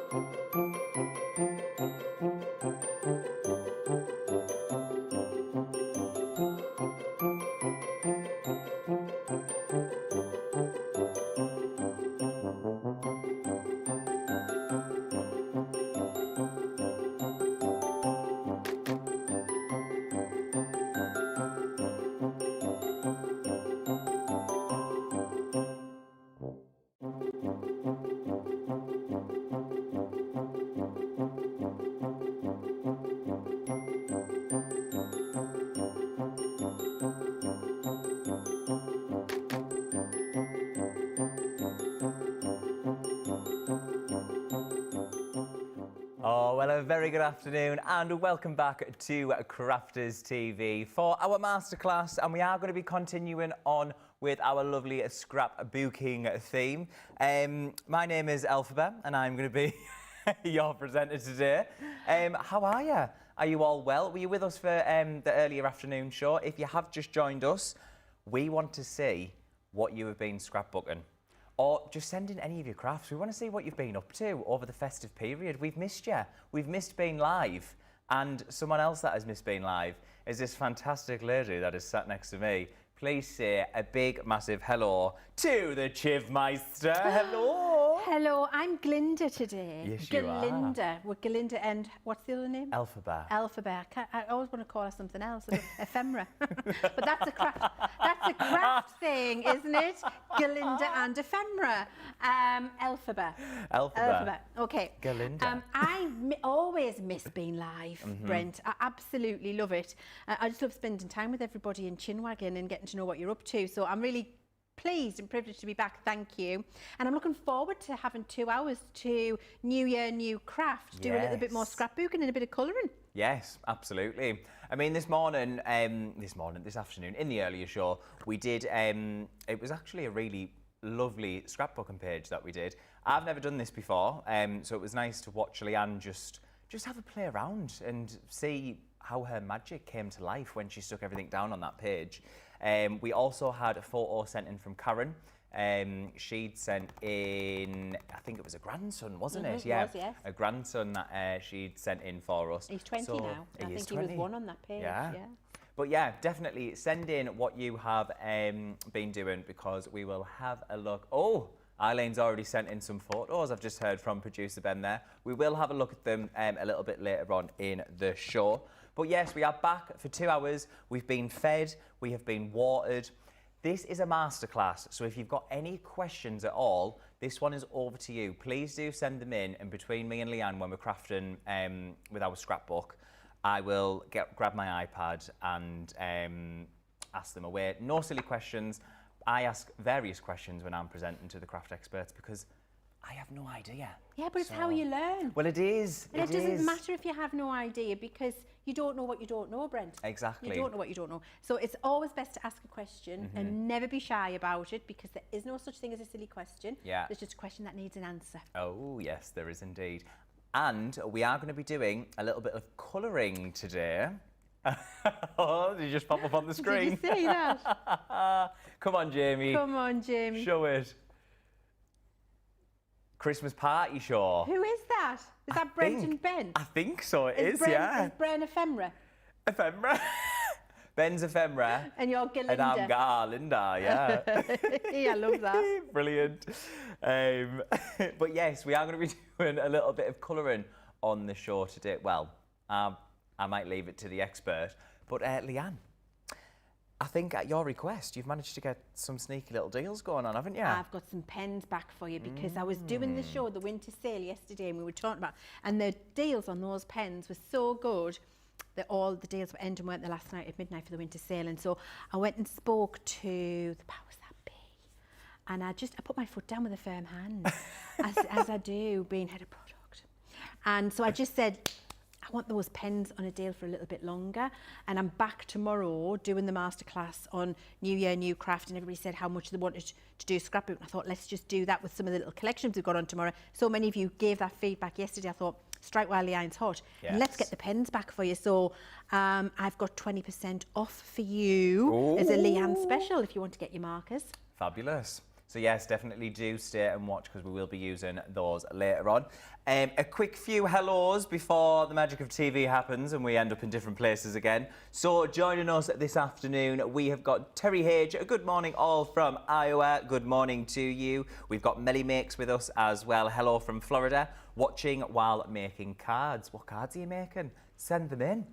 Oh, well, a very good afternoon and welcome back to Crafters TV for our masterclass, and we are going to be continuing on with our lovely scrapbooking theme. My name is Alphabet and I'm going to be your presenter today. How are you? Are you all well? Were you with us for the earlier afternoon show? If you have just joined us, we want to see what you have been scrapbooking. Or just send in any of your crafts. We want to see what you've been up to over the festive period. We've missed you. We've missed being live. And someone else that has missed being live is this fantastic lady that is sat next to me. Please say a big, massive hello to the Chivmeister. Hello. Hello, I'm Glinda today. Yes, you are. Glinda. We're Glinda and what's the other name? Alphabet. Alphabet. I always want to call her something else, ephemera. But that's a craft. That's a craft thing, isn't it? Glinda and ephemera. Alphabet. Alphabet. Okay. Glinda. I always miss being live, Brent. I absolutely love it. I just love spending time with everybody in Chinwagon and getting to know what you're up to. So I'm really pleased and privileged to be back. Thank you. And I'm looking forward to having 2 hours to New Year, New Craft, do a little bit more scrapbooking and a bit of colouring. Yes, absolutely. I mean, this afternoon, in the earlier show, we did, it was actually a really lovely scrapbooking page that we did. I've never done this before, so it was nice to watch Leann just have a play around and see how her magic came to life when she stuck everything down on that page. We also had a photo sent in from Karen. She'd sent in, I think it was a grandson, wasn't it? Yeah, it was, yes. A grandson that she'd sent in for us. He's 20 now. I think 20. He was 1 on that page. Yeah. But yeah, definitely send in what you have been doing, because we will have a look. Oh, Eileen's already sent in some photos. I've just heard from producer Ben there. We will have a look at them a little bit later on in the show. But yes, we are back for 2 hours. We've been fed, we have been watered. This is a masterclass, so if you've got any questions at all, this one is over to you. Please do send them in, and between me and Leann, when we're crafting with our scrapbook, I will grab my iPad and ask them away. No silly questions. I ask various questions when I'm presenting to the craft experts because I have no idea. Yeah, but it's how you learn. Well, it is. And it doesn't matter if you have no idea, because you don't know what you don't know, Brent. Exactly. You don't know what you don't know. So it's always best to ask a question and never be shy about it, because there is no such thing as a silly question. Yeah. There's just a question that needs an answer. Oh, yes, there is indeed. And we are going to be doing a little bit of colouring today. Oh, did you just pop up on the screen? Did you see that? Come on, Jamie. Come on, Jamie. Show it. Christmas party show. Who is that? Is that Brent and Ben? I think so, it is, Brent, yeah. Is Bren ephemera? Ephemera. Ben's ephemera. And you're Galinda. And I'm Garlinda, yeah. Yeah, I love that. Brilliant. But yes, we are going to be doing a little bit of colouring on the show today. Well, I might leave it to the expert. But Leann, I think at your request, you've managed to get some sneaky little deals going on, haven't you? I've got some pens back for you, because I was doing the show, the winter sale yesterday, and we were talking about, and the deals on those pens were so good that all the deals were ending, weren't they, last night at midnight for the winter sale. And so I went and spoke to the powers that be, and I put my foot down with a firm hand, as I do, being head of product. And so I just said, I want those pens on a deal for a little bit longer, and I'm back tomorrow doing the masterclass on New Year, New Craft, and everybody said how much they wanted to do scrapbook, and I thought, let's just do that with some of the little collections we've got on tomorrow. So many of you gave that feedback yesterday. I thought, strike while the iron's hot, and let's get the pens back for you. So I've got 20% off for you as a Leann special if you want to get your markers. Fabulous. So yes, definitely do stay and watch because we will be using those later on. A quick few hellos before the magic of TV happens and we end up in different places again. So joining us this afternoon, we have got Terry Hage. Good morning all from Iowa. Good morning to you. We've got Melly Makes with us as well. Hello from Florida. Watching while making cards. What cards are you making? Send them in.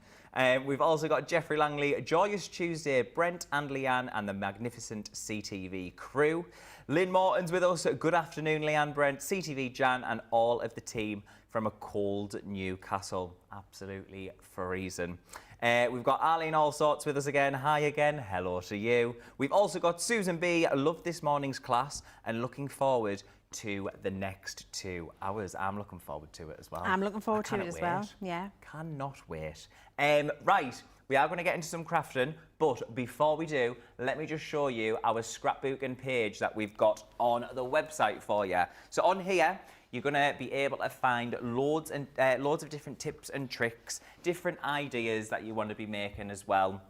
We've also got Jeffrey Langley, Joyous Tuesday, Brent and Leanne and the magnificent CTV crew. Lynn Morton's with us. Good afternoon, Leanne, Brent, CTV Jan and all of the team from a cold Newcastle. Absolutely freezing. We've got Arlene All Sorts with us again. Hi again. Hello to you. We've also got Susan B. Loved this morning's class and looking forward to the next 2 hours. I'm looking forward to it as well. I'm looking forward to it as well. Yeah. Cannot wait. Right, we are going to get into some crafting, but before we do, let me just show you our scrapbooking page that we've got on the website for you. So on here, you're going to be able to find loads of different tips and tricks, different ideas that you want to be making as well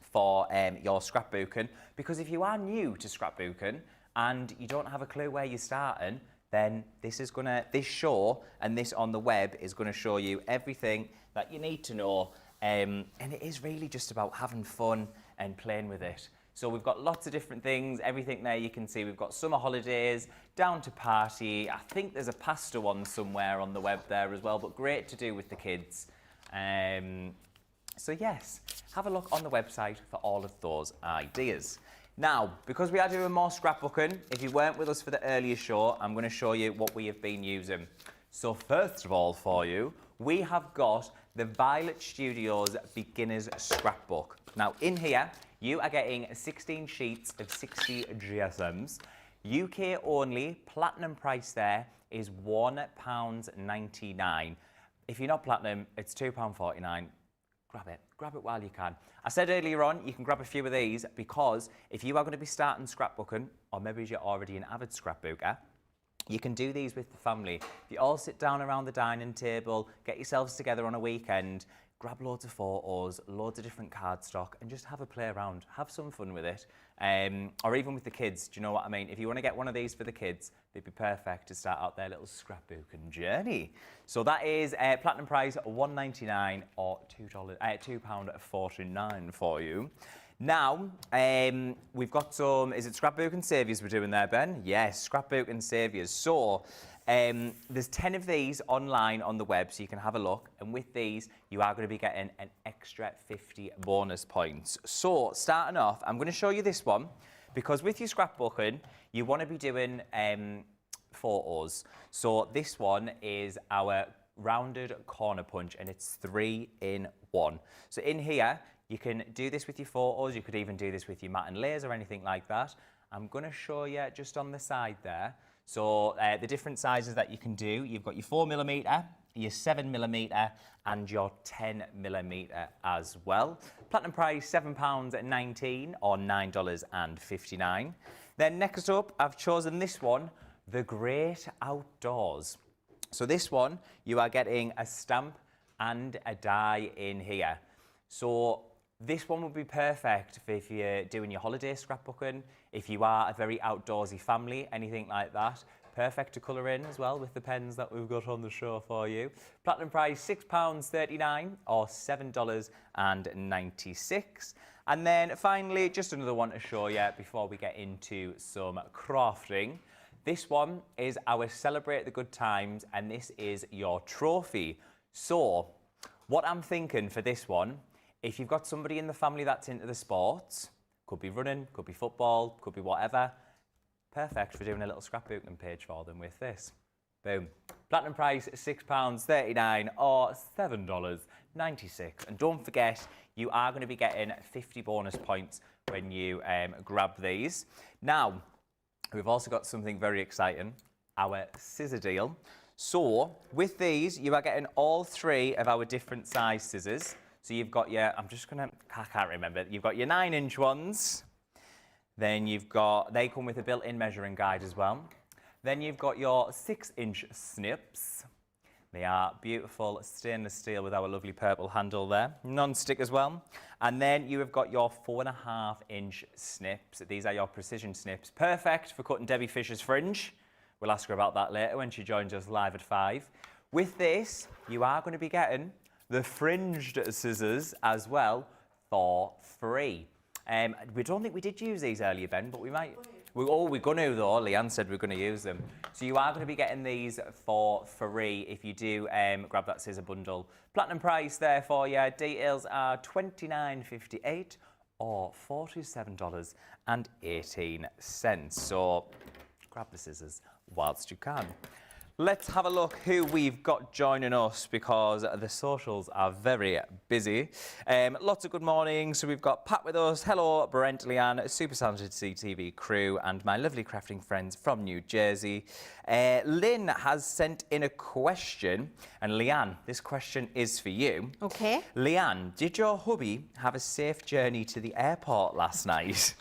for your scrapbooking. Because if you are new to scrapbooking and you don't have a clue where you're starting, then this show and this on the web is going to show you everything that you need to know. And it is really just about having fun and playing with it. So we've got lots of different things, everything there you can see. We've got summer holidays, down to party. I think there's a pasta one somewhere on the web there as well, but great to do with the kids. So yes, have a look on the website for all of those ideas. Now, because we are doing more scrapbooking, if you weren't with us for the earlier show, I'm going to show you what we have been using. So first of all for you, we have got the Violet Studios Beginner's Scrapbook. Now in here, you are getting 16 sheets of 60 GSMs. UK only, platinum price there is £1.99. If you're not platinum, it's £2.49. Grab it while you can. I said earlier on, you can grab a few of these because if you are going to be starting scrapbooking, or maybe you're already an avid scrapbooker, you can do these with the family. If you all sit down around the dining table, get yourselves together on a weekend, grab loads of photos, loads of different cardstock, and just have a play around. Have some fun with it. Or even with the kids, do you know what I mean? If you want to get one of these for the kids, they'd be perfect to start out their little scrapbooking journey. So that is platinum price $1.99 or £2.49 for you. Now, we've got some, is it Scrapbook and Saviours we're doing there, Ben? Yes, Scrapbook and Saviours. So, there's 10 of these online on the web, so you can have a look. And with these, you are going to be getting an extra 50 bonus points. So, starting off, I'm going to show you this one, because with your scrapbooking, you want to be doing photos. So, this one is our rounded corner punch, and it's 3 in 1. So, in here, you can do this with your photos. You could even do this with your matte and layers or anything like that. I'm going to show you just on the side there. So the different sizes that you can do. You've got your 4mm, your 7mm and your 10mm as well. Platinum price £7.19 or $9.59. Then next up, I've chosen this one, The Great Outdoors. So this one, you are getting a stamp and a die in here. So this one would be perfect for if you're doing your holiday scrapbooking, if you are a very outdoorsy family, anything like that. Perfect to colour in as well with the pens that we've got on the show for you. Platinum price £6.39 or $7.96. And then finally, just another one to show you before we get into some crafting. This one is our Celebrate the Good Times, and this is your trophy. So what I'm thinking for this one, if you've got somebody in the family that's into the sports, could be running, could be football, could be whatever, perfect for doing a little scrapbooking page for them with this. Boom. Platinum price £6.39 or $7.96. And don't forget, you are going to be getting 50 bonus points when you grab these. Now, we've also got something very exciting, our scissor deal. So, with these, you are getting all 3 of our different size scissors. So you've got your, I can't remember, you've got your 9-inch ones, then you've got, they come with a built-in measuring guide as well. Then you've got your 6-inch snips, They are beautiful stainless steel with our lovely purple handle there. Non-stick as well. And then you have got your 4.5-inch snips. These are your precision snips. Perfect for cutting Debbie Fisher's fringe. We'll ask her about that later when she joins us live at 5. With this, you are going to be getting the fringed scissors as well for free. We don't think we did use these earlier, Ben, but we might. We're going to, though. Leanne said we're going to use them. So you are going to be getting these for free if you do grab that scissor bundle. Platinum price there for you. Details are $29.58 or $47.18. So grab the scissors whilst you can. Let's have a look who we've got joining us because the socials are very busy. Lots of good mornings. So we've got Pat with us. Hello, Brent, Leanne, Super Talented CTV crew, and my lovely crafting friends from New Jersey. Lynn has sent in a question, and Leanne, this question is for you. Okay. Leanne, did your hubby have a safe journey to the airport last night?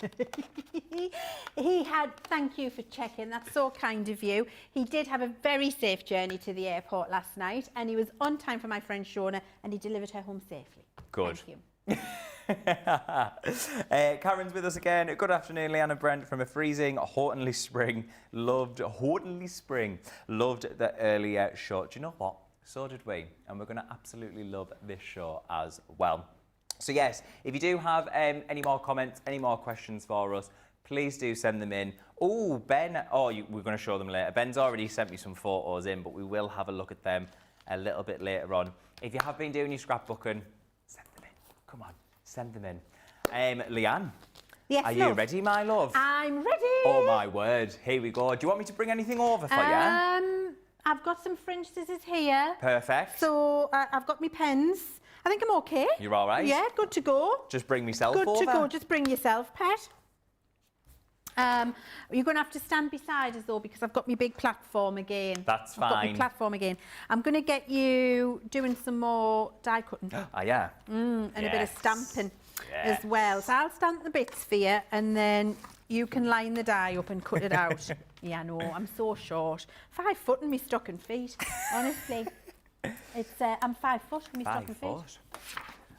He had, thank you for checking, that's so kind of you. He did have a very safe journey to the airport last night, and he was on time for my friend Shona, and he delivered her home safely. Good. Thank you. Karen's with us again. Good afternoon, Leanne and Brent from a freezing Hortonley Spring. Loved the earlier show. Do you know what? So did we, and we're going to absolutely love this show as well. So yes, if you do have any more comments, any more questions for us, please do send them in. Oh, Ben, we're going to show them later. Ben's already sent me some photos in, but we will have a look at them a little bit later on. If you have been doing your scrapbooking, send them in. Come on, send them in. Leanne, yes, are you ready, my love? I'm ready. Oh, my word. Here we go. Do you want me to bring anything over for you? I've got some fringe scissors here. Perfect. So I've got my pens. I think I'm okay. You're all right? Yeah, good to go. Just bring myself over. Good to go. Just bring yourself, pet. You're going to have to stand beside us, though, because I've got my big platform again. That's fine. I've got my platform again. I'm going to get you doing some more die cutting. Oh, yeah. And a bit of stamping as well. So I'll stamp the bits for you, and then you can line the die up and cut it out. Yeah, I know. I'm so short. 5 foot in my stocking feet, honestly. It's I'm 5 foot in my stocking feet.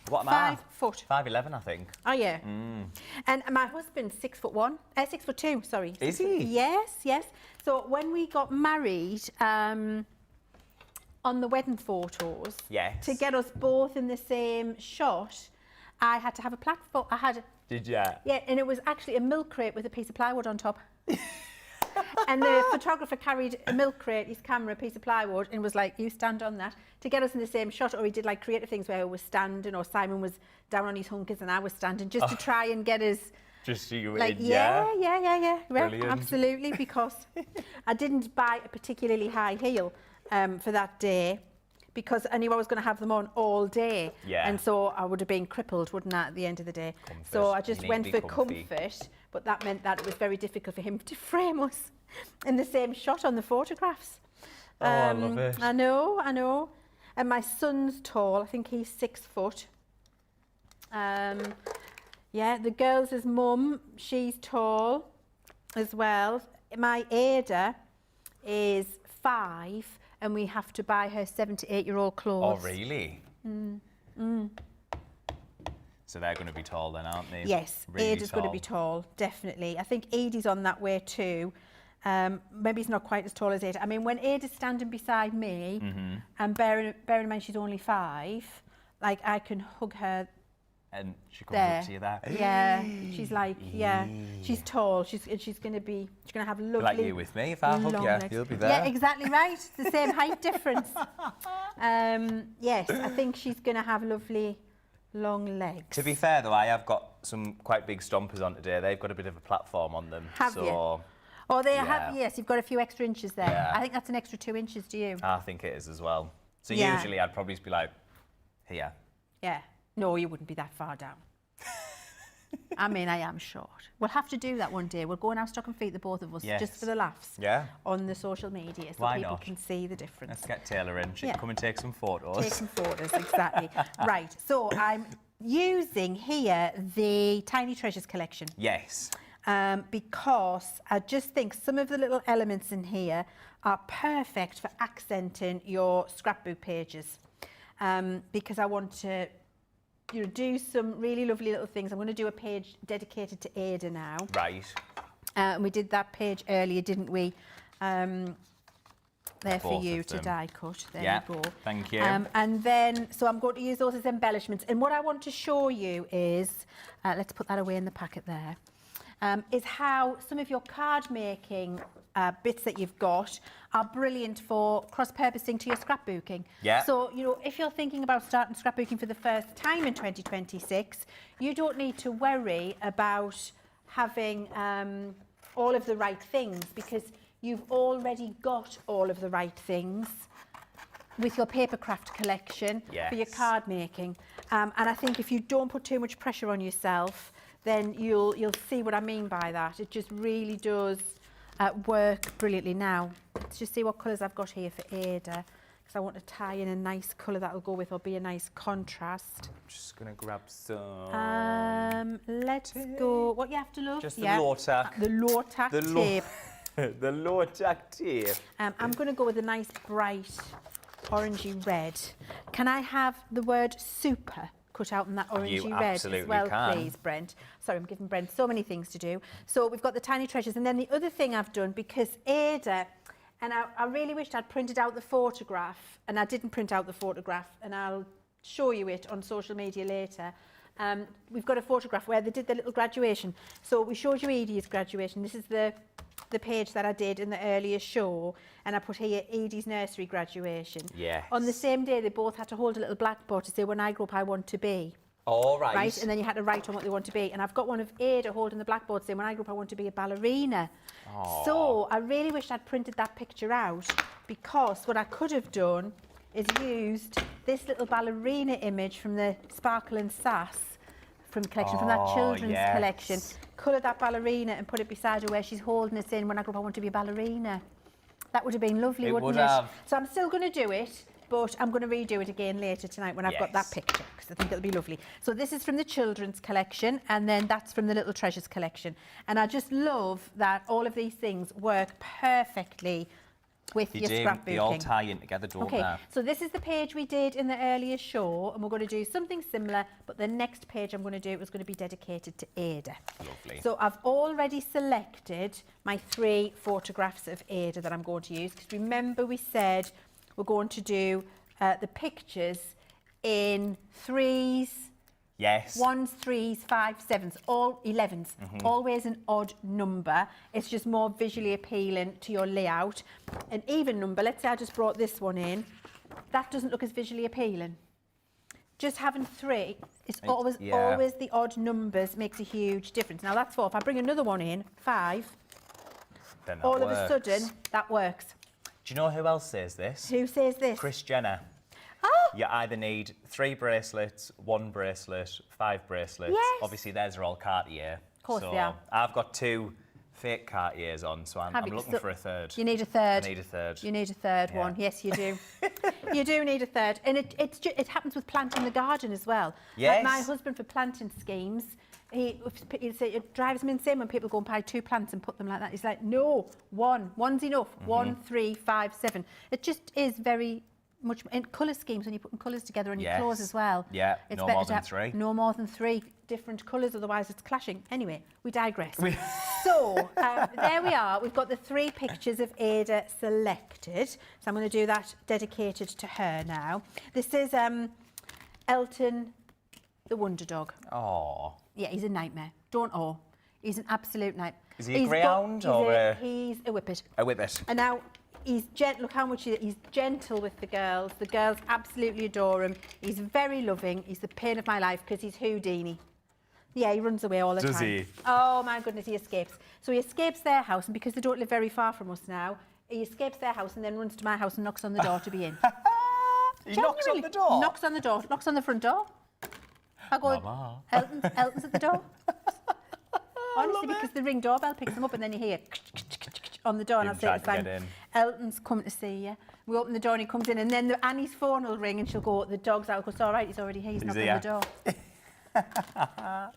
What am I? 5 foot. 5'11", I think. Oh yeah. And my husband's 6'1", 6'2", sorry. Is he? Yes, yes. So when we got married, on the wedding photos, yes, to get us both in the same shot, I had to have a platform. Did you? Yeah, and it was actually a milk crate with a piece of plywood on top. And the photographer carried a milk crate, his camera, a piece of plywood, and was like, you stand on that, to get us in the same shot. Or he did like creative things where I was standing, or Simon was down on his hunkers and I was standing, just to try and get us. Just so you were like, in, yeah. Brilliant. Absolutely, because I didn't buy a particularly high heel for that day, because I knew I was going to have them on all day. Yeah. And so I would have been crippled, wouldn't I, at the end of the day? Comfort. So I just went for comfy. comfort, but that meant that it was very difficult for him to frame us in the same shot on the photographs. Oh, I love it. I know. And my son's tall. I think he's 6 foot. Yeah, the girls' mum, she's tall as well. My Ada is 5, and we have to buy her 7 to 8-year-old clothes. Oh, really? So they're going to be tall then, aren't they? Yes, really Ada's going to be tall, definitely. I think Edie's on that way too. Maybe he's not quite as tall as Ada. I mean, when Ada's standing beside me, and bearing in mind she's only 5, like I can hug her. And she comes up to you there. Yeah, she's like, she's tall. She's going to have lovely. Like you with me, if I hug you, legs. you'll be there. Yeah, exactly right. It's the same height difference. Yes, I think she's going to have lovely long legs. To be fair though, I have got some quite big stompers on today. They've got a bit of a platform on them. Have so you? Oh, they have, yes, you've got a few extra inches there. Yeah. I think that's an extra 2 inches, do you? I think it is as well. So Yeah. usually I'd probably just be like, here. Yeah. No, you wouldn't be that far down. I mean, I am short. We'll have to do that one day. We'll go and have stocking feet, the both of us, Yes. just for the laughs. Yeah. On the social media, so Why people not? can see the difference. Let's get Taylor in. She can Yeah. come and take some photos. Take some photos, exactly. Right, so I'm using here the Tiny Treasures collection. Yes. Because I just think some of the little elements in here are perfect for accenting your scrapbook pages, because I want to do some really lovely little things. I'm going to do a page dedicated to Ada now. Right. We did that page earlier, didn't we? There for Both you of to them. die cut. There Yeah, you go. thank you. And then, so I'm going to use those as embellishments. And what I want to show you is, let's put that away in the packet there, is how some of your card making bits that you've got are brilliant for cross-purposing to your scrapbooking. Yeah. So, if you're thinking about starting scrapbooking for the first time in 2026, you don't need to worry about having all of the right things, because you've already got all of the right things with your papercraft collection for your card making. And I think if you don't put too much pressure on yourself, then you'll see what I mean by that. It just really does work brilliantly. Now, let's just see what colours I've got here for Ada, because I want to tie in a nice colour that will go with or be a nice contrast. I'm just going to grab some... Let's go... What you have to look? Just the low-tack. The low-tack tape. The low-tack tape. I'm going to go with a nice bright orangey red. Can I have the word super cut out in that orangey red as well, please, Brent? Sorry, I'm giving Brent so many things to do. So we've got the tiny treasures, and then the other thing I've done, because Ada, and I really wished I'd printed out the photograph, and I didn't print out the photograph, and I'll show you it on social media later. We've got a photograph where they did the little graduation. So we showed you Edie's graduation. This is the page that I did in the earlier show, and I put here Edie's nursery graduation. Yes. On the same day, they both had to hold a little blackboard to say, when I grow up, I want to be. All right. Right, and then you had to write on what they want to be. And I've got one of Ada holding the blackboard saying, when I grow up, I want to be a ballerina. Aww. So I really wish I'd printed that picture out, because what I could have done is used this little ballerina image from the Sparkle and Sass from that children's collection, colour that ballerina and put it beside her where she's holding it saying, when I grow up, I want to be a ballerina. That would have been lovely, wouldn't it? So I'm still going to do it, but I'm going to redo it again later tonight when I've got that picture, because I think it'll be lovely. So this is from the children's collection, and then that's from the Little Treasures collection. And I just love that all of these things work perfectly with your scrapbooking. They all tie in together, don't they? Okay, so this is the page we did in the earlier show, and we're going to do something similar, but the next page I'm going to do is going to be dedicated to Ada. Lovely. So I've already selected my 3 photographs of Ada that I'm going to use, because remember we said we're going to do the pictures in 3s, yes, 1s, 3s, 5s, 7s, all 11s, always an odd number. It's just more visually appealing to your layout. An even number, let's say I just brought this one in, that doesn't look as visually appealing. Just having 3, it's always the odd numbers makes a huge difference. Now that's 4. If I bring another one in, 5, then all of a sudden that works. Do you know who else says this? Who says this? Kris Jenner. Oh! You either need 3 bracelets, 1 bracelet, 5 bracelets. Yes. Obviously, theirs are all Cartier. Of course they are. I've got 2 fake Cartiers on, so I'm looking for a third. You need a third. I need a third. You need a third one. Yes, you do. You do need a third. And it happens with planting the garden as well. Yes. Like my husband for planting schemes, it drives him insane when people go and buy 2 plants and put them like that. He's like, no, one's enough. 1, 3, 5, 7. It just is very much in colour schemes when you're putting colours together on your clothes as well. Yeah, it's no better more to than have 3. No more than 3 different colours, otherwise it's clashing. Anyway, we digress. So there we are. We've got the 3 pictures of Ada selected. So I'm going to do that dedicated to her now. This is Elton, the Wonder Dog. Oh. Yeah, he's a nightmare. Don't awe. He's an absolute nightmare. Is he a greyhound or he's a whippet. A whippet. And now he's gentle. Look how much he's gentle with the girls. The girls absolutely adore him. He's very loving. He's the pain of my life because he's Houdini. Yeah, he runs away all the time. Does he? Oh my goodness, he escapes. So he escapes their house, and because they don't live very far from us now, he escapes their house and then runs to my house and knocks on the door to be in. He knocks on the door? Knocks on the door. Knocks on the front door. I go, Mama. Elton's at the door. Honestly, because the ring doorbell picks them up and then you hear on the door, and I'll say it's like, Elton's coming to see you. We open the door and he comes in, and then Annie's phone will ring and she'll go, the dog's out. I go, it's all right, he's already here, he's knocking on the door.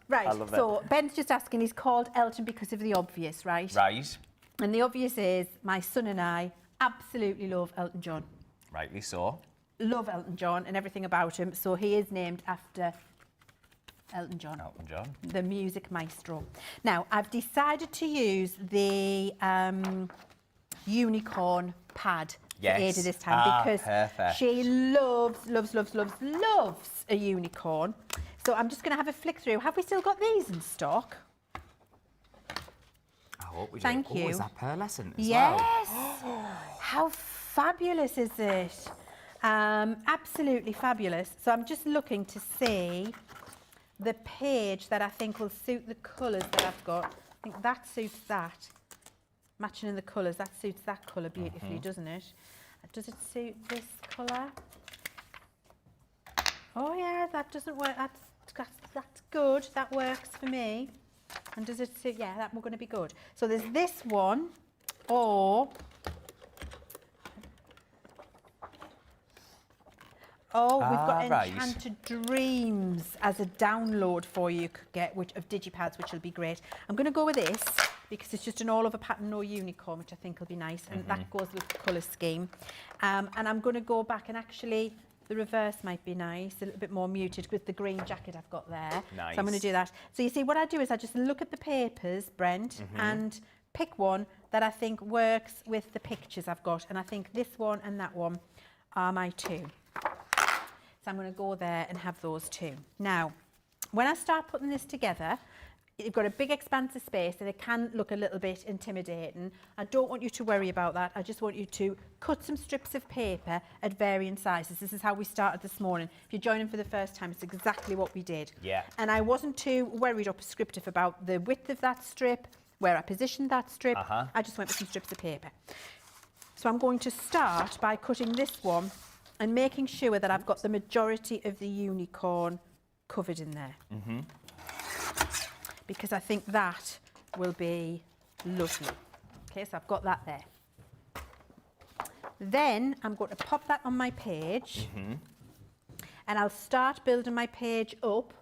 Right, so Ben's just asking, he's called Elton because of the obvious, right? Right. And the obvious is my son and I absolutely love Elton John. Rightly so. Love Elton John and everything about him. So he is named after Elton John. Elton John. The music maestro. Now, I've decided to use the unicorn pad for Ada this time because perfect. she loves a unicorn. So I'm just going to have a flick through. Have we still got these in stock? I hope we do. Thank you. Oh, is that pearlescent as Yes. well? How fabulous is it? Absolutely fabulous. So I'm just looking to see the page that I think will suit the colours that I've got. I think that suits that. Matching in the colours, that suits that colour beautifully, doesn't it? Does it suit this colour? Oh yeah, that doesn't work. That's good. That works for me. And does it suit? Yeah, that we're going to be good. So there's this one, or we've got Enchanted Dreams as a download for you could get, of Digipads, which will be great. I'm going to go with this because it's just an all-over pattern, no unicorn, which I think will be nice, and that goes with the colour scheme. And I'm going to go back and actually, the reverse might be nice, a little bit more muted with the green jacket I've got there. Nice. So I'm going to do that. So you see, what I do is I just look at the papers, Brent, and pick one that I think works with the pictures I've got. And I think this one and that one are my two. So I'm going to go there and have those two. Now, when I start putting this together, you've got a big expanse of space and it can look a little bit intimidating. I don't want you to worry about that. I just want you to cut some strips of paper at varying sizes. This is how we started this morning. If you're joining for the first time, it's exactly what we did. Yeah. And I wasn't too worried or prescriptive about the width of that strip, where I positioned that strip. I just went with some strips of paper. So I'm going to start by cutting this one and making sure that I've got the majority of the unicorn covered in there. Because I think that will be lovely. Okay, so I've got that there. Then I'm going to pop that on my page and I'll start building my page up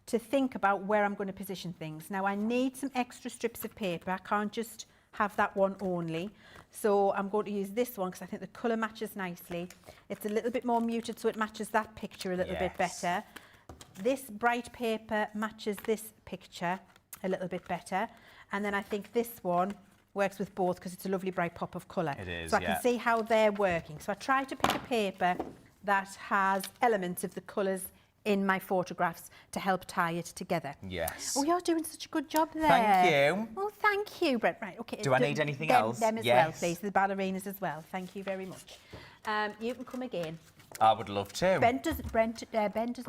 to think about where I'm going to position things. Now I need some extra strips of paper. I can't just have that one only. So I'm going to use this one because I think the colour matches nicely. It's a little bit more muted, so it matches that picture a little bit better. This bright paper matches this picture a little bit better. And then I think this one works with both because it's a lovely bright pop of colour. It is, so I can see how they're working. So I try to pick a paper that has elements of the colours in my photographs to help tie it together. Yes. Oh, you're doing such a good job there. Thank you. Oh, thank you, Brent. Right, okay. Do I need anything else? Them as well, please. The ballerinas as well. Thank you very much. You can come again. I would love to. Ben doesn't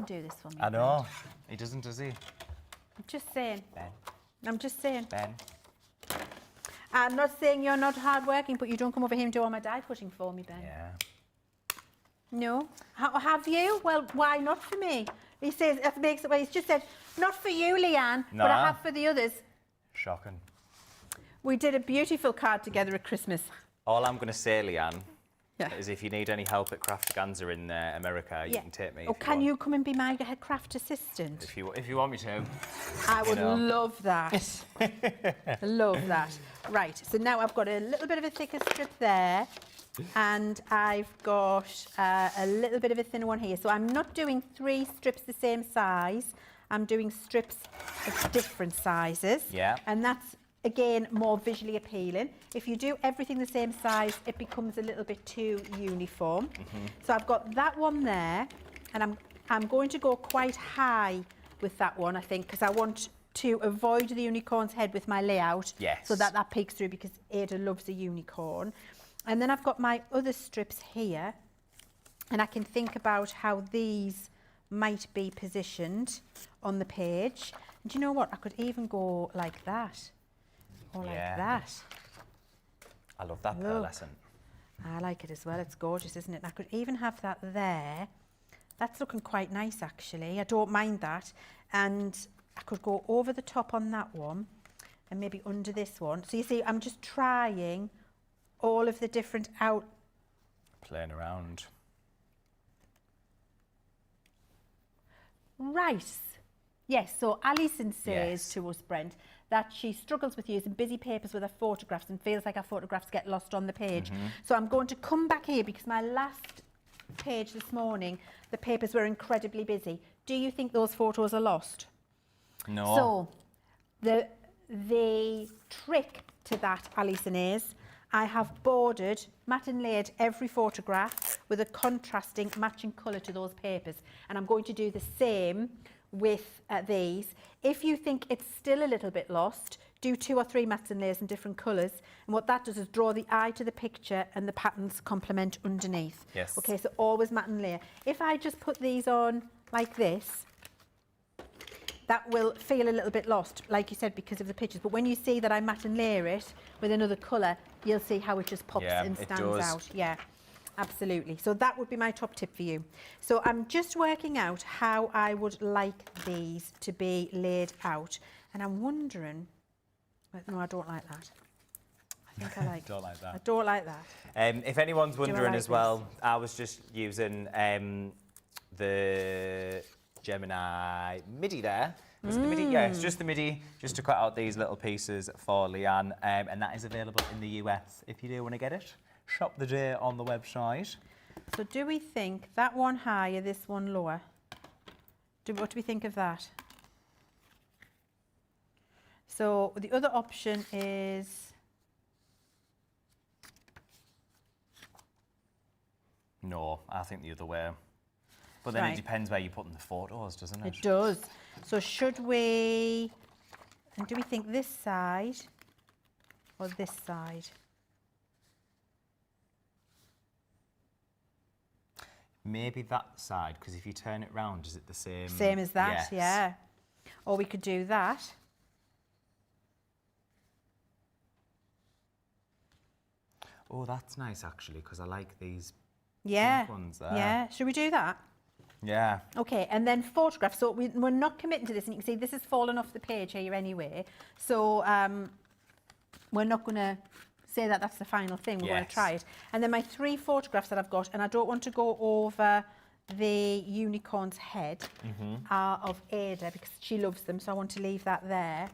do this for me. I know. He doesn't, does he? I'm just saying. Ben. I'm just saying. Ben. I'm not saying you're not hardworking, but you don't come over here and do all my die cutting for me, Ben. Yeah. No? Have you? Well, why not for me? He says, that makes it, well, he's just said, not for you, Leanne, but I have for the others. Shocking. We did a beautiful card together at Christmas. All I'm going to say, Leanne, is if you need any help at Crafterscompanion in America, you can take me. Oh, can you come and be my head craft assistant? If you want me to. I would love that. Love that. Right, so now I've got a little bit of a thicker strip there. And I've got a little bit of a thinner one here. So I'm not doing 3 strips the same size. I'm doing strips of different sizes. Yeah. And that's, again, more visually appealing. If you do everything the same size, it becomes a little bit too uniform. So I've got that one there. And I'm going to go quite high with that one, I think, because I want to avoid the unicorn's head with my layout. Yes. So that peeks through, because Ada loves a unicorn. And then I've got my other strips here, and I can think about how these might be positioned on the page. And do you know what? I could even go like that, or like that. I love that pearlescent. I like it as well. It's gorgeous, isn't it? And I could even have that there. That's looking quite nice, actually. I don't mind that. And I could go over the top on that one, and maybe under this one. So you see, I'm just trying all of the different Playing around. Right. Yes, so Alison says to us, Brent, that she struggles with using busy papers with her photographs and feels like her photographs get lost on the page. So I'm going to come back here because my last page this morning, the papers were incredibly busy. Do you think those photos are lost? No. So the trick to that, Alison, is I have bordered, matte and layered every photograph with a contrasting matching colour to those papers. And I'm going to do the same with these. If you think it's still a little bit lost, do 2 or 3 mattes and layers in different colours. And what that does is draw the eye to the picture and the patterns complement underneath. Yes. Okay, so always matte and layer. If I just put these on like this, that will feel a little bit lost, like you said, because of the pictures. But when you see that I matte and layer it with another colour, you'll see how it just pops and stands out. Yeah, absolutely. So that would be my top tip for you. So I'm just working out how I would like these to be laid out. And I'm wondering, no, I don't like that. I think I like Don't like that. I don't like that. If anyone's wondering like as well, I was just using the Gemini MIDI there. Was it the MIDI? Yeah, it's just the MIDI, just to cut out these little pieces for Leanne, and that is available in the US if you do want to get it. Shop the day on the website. So do we think that one higher, this one lower? What do we think of that? So the other option is... No, I think the other way. But then Right. it depends where you're putting the photos, doesn't it? It does. So should we... And do we think this side or this side? Maybe that side, because if you turn it round, is it the same? Same as that, Yes. yeah. Or we could do that. Oh, that's nice actually, because I like these Yeah. pink ones there. Yeah. Should we do that? Yeah. Okay, and then photographs. So we're not committing to this, and you can see this has fallen off the page here anyway. So we're not going to say that that's the final thing. We're going to try it. And then my 3 photographs that I've got, and I don't want to go over the unicorn's head, are of Ada because she loves them, so I want to leave that there.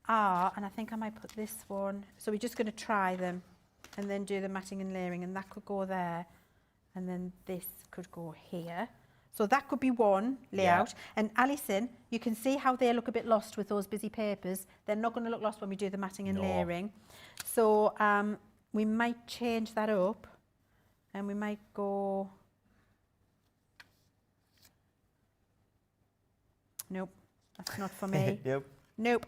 And I think I might put this one. So we're just going to try them and then do the matting and layering, and that could go there, and then this could go here. So that could be one layout. Yeah. And Alison, you can see how they look a bit lost with those busy papers. They're not going to look lost when we do the matting and layering. So we might change that up, and we might go... Nope, that's not for me. Nope. Nope.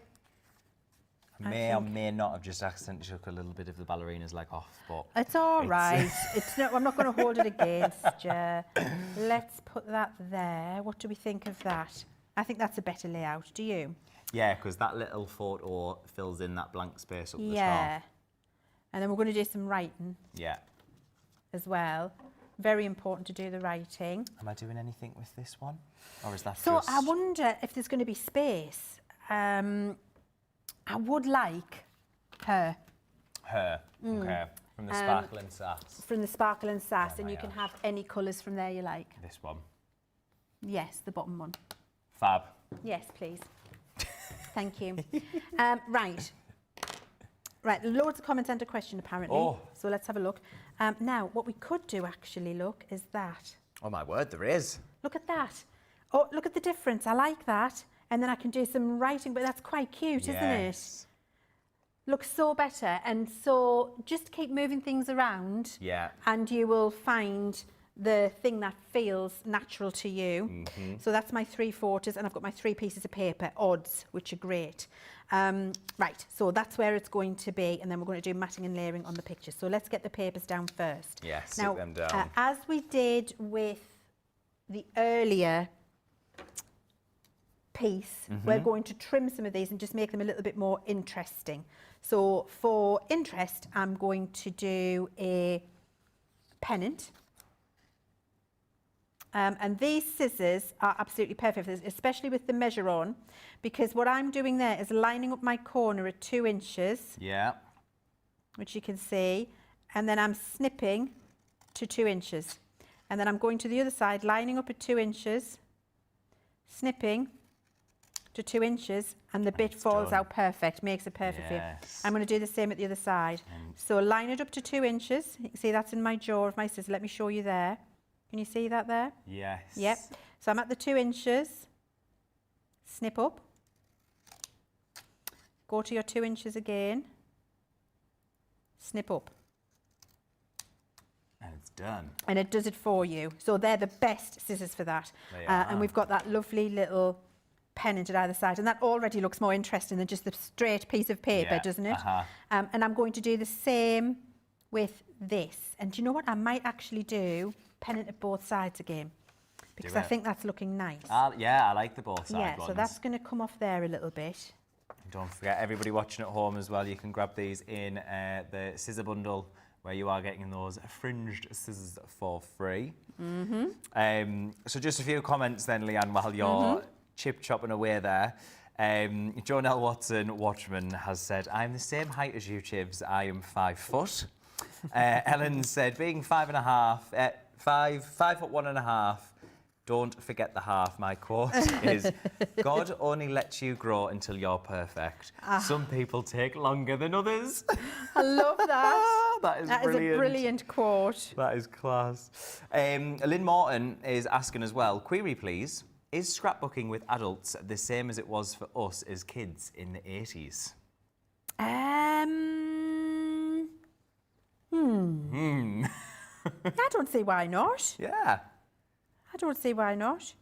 I may or may not have just accidentally took a little bit of the ballerina's leg off, but... It's all right. I'm not going to hold it against you. Let's put that there. What do we think of that? I think that's a better layout. Do you? Yeah, because that little photo fills in that blank space up the top. Yeah. And then we're going to do some writing. Yeah. As well. Very important to do the writing. Am I doing anything with this one? Or is that so just... I wonder if there's going to be space. I would like her. Her, okay. From the Sparkle and Sass. From the Sparkle and Sass, Oh and you can have any colours from there you like. This one. Yes, the bottom one. Fab. Yes, please. Thank you. Right. Right, loads of comments and a question apparently. Oh. So let's have a look. Now, what we could do actually, look, is that. Oh my word, there is. Look at that. Oh, look at the difference. I like that. And then I can do some writing, but that's quite cute, isn't it? Looks so better. And so just keep moving things around. Yeah. And you will find the thing that feels natural to you. So that's my 3 photos, and I've got my 3 pieces of paper, odds, which are great. Right, so that's where it's going to be, and then we're going to do matting and layering on the pictures. So let's get the papers down first. Yeah, sit them down. As we did with the earlier piece, we're going to trim some of these and just make them a little bit more interesting. So for interest, I'm going to do a pennant. And these scissors are absolutely perfect for this, especially with the measure on, because what I'm doing there is lining up my corner at 2 inches. Yeah. Which you can see, and then I'm snipping to 2 inches. And then I'm going to the other side, lining up at 2 inches, snipping to 2 inches and the bit falls out perfect, makes it perfect for you. I'm going to do the same at the other side. So line it up to 2 inches. You can see that's in my jaw of my scissors. Let me show you there. Can you see that there? Yes. Yep. So I'm at the 2 inches. Snip up. Go to your 2 inches again. Snip up. And it's done. And it does it for you. So they're the best scissors for that. And we've got that lovely little pennant at either side. And that already looks more interesting than just the straight piece of paper, doesn't it? And I'm going to do the same with this. And do you know what? I might actually do pennant at both sides again. Because I think that's looking nice. Yeah, I like the both sides ones. So that's going to come off there a little bit. And don't forget, everybody watching at home as well, you can grab these in the scissor bundle, where you are getting those fringed scissors for free. So just a few comments then, Leann, while you're chip chopping away there. Jonelle Watson, Watchman, has said, I'm the same height as you, Chivs. I am 5 foot. Ellen said, being 5'1.5", 5'1.5", don't forget the half. My quote is, God only lets you grow until you're perfect. Some people take longer than others. I love that. That is a brilliant quote. That is class. Lynn Morton is asking as well, query please, is scrapbooking with adults the same as it was for us as kids in the 80s? I don't see why not. Yeah. I don't see why not.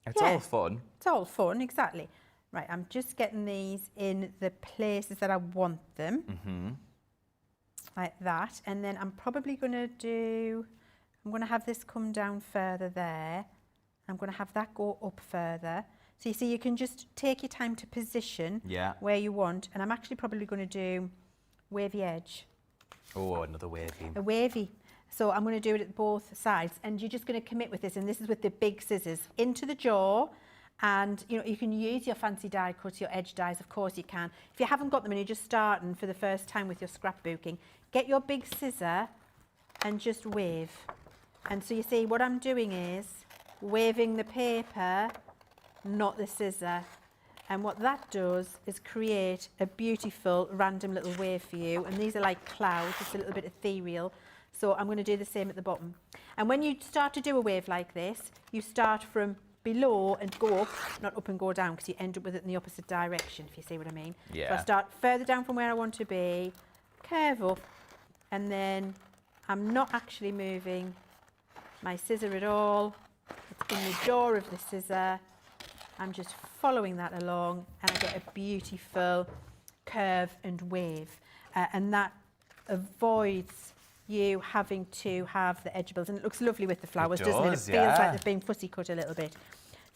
It's all fun. It's all fun, exactly. Right, I'm just getting these in the places that I want them. Like that. And then I'm probably going to I'm going to have this come down further there. I'm going to have that go up further. So you see, you can just take your time to position where you want. And I'm actually probably going to do wavy edge. Oh, another wavy. A wavy. So I'm going to do it at both sides, and you're just going to commit with this, and this is with the big scissors, into the jaw. And you know, you can use your fancy die cuts, your edge dies, of course you can. If you haven't got them and you're just starting for the first time with your scrapbooking, get your big scissor and just wave. And so you see what I'm doing is waving the paper, not the scissor. And what that does is create a beautiful random little wave for you. And these are like clouds, just a little bit ethereal. So I'm going to do the same at the bottom. And when you start to do a wave like this, you start from below and go up, not up and go down, because you end up with it in the opposite direction, if you see what I mean. Yeah. So I start further down from where I want to be, curve up, and then I'm not actually moving my scissor at all. It's in the jaw of the scissor. I'm just following that along, and I get a beautiful curve and wave. And that avoids you having to have the edge bills, and it looks lovely with the flowers, doesn't it? It feels like they've been fussy cut a little bit.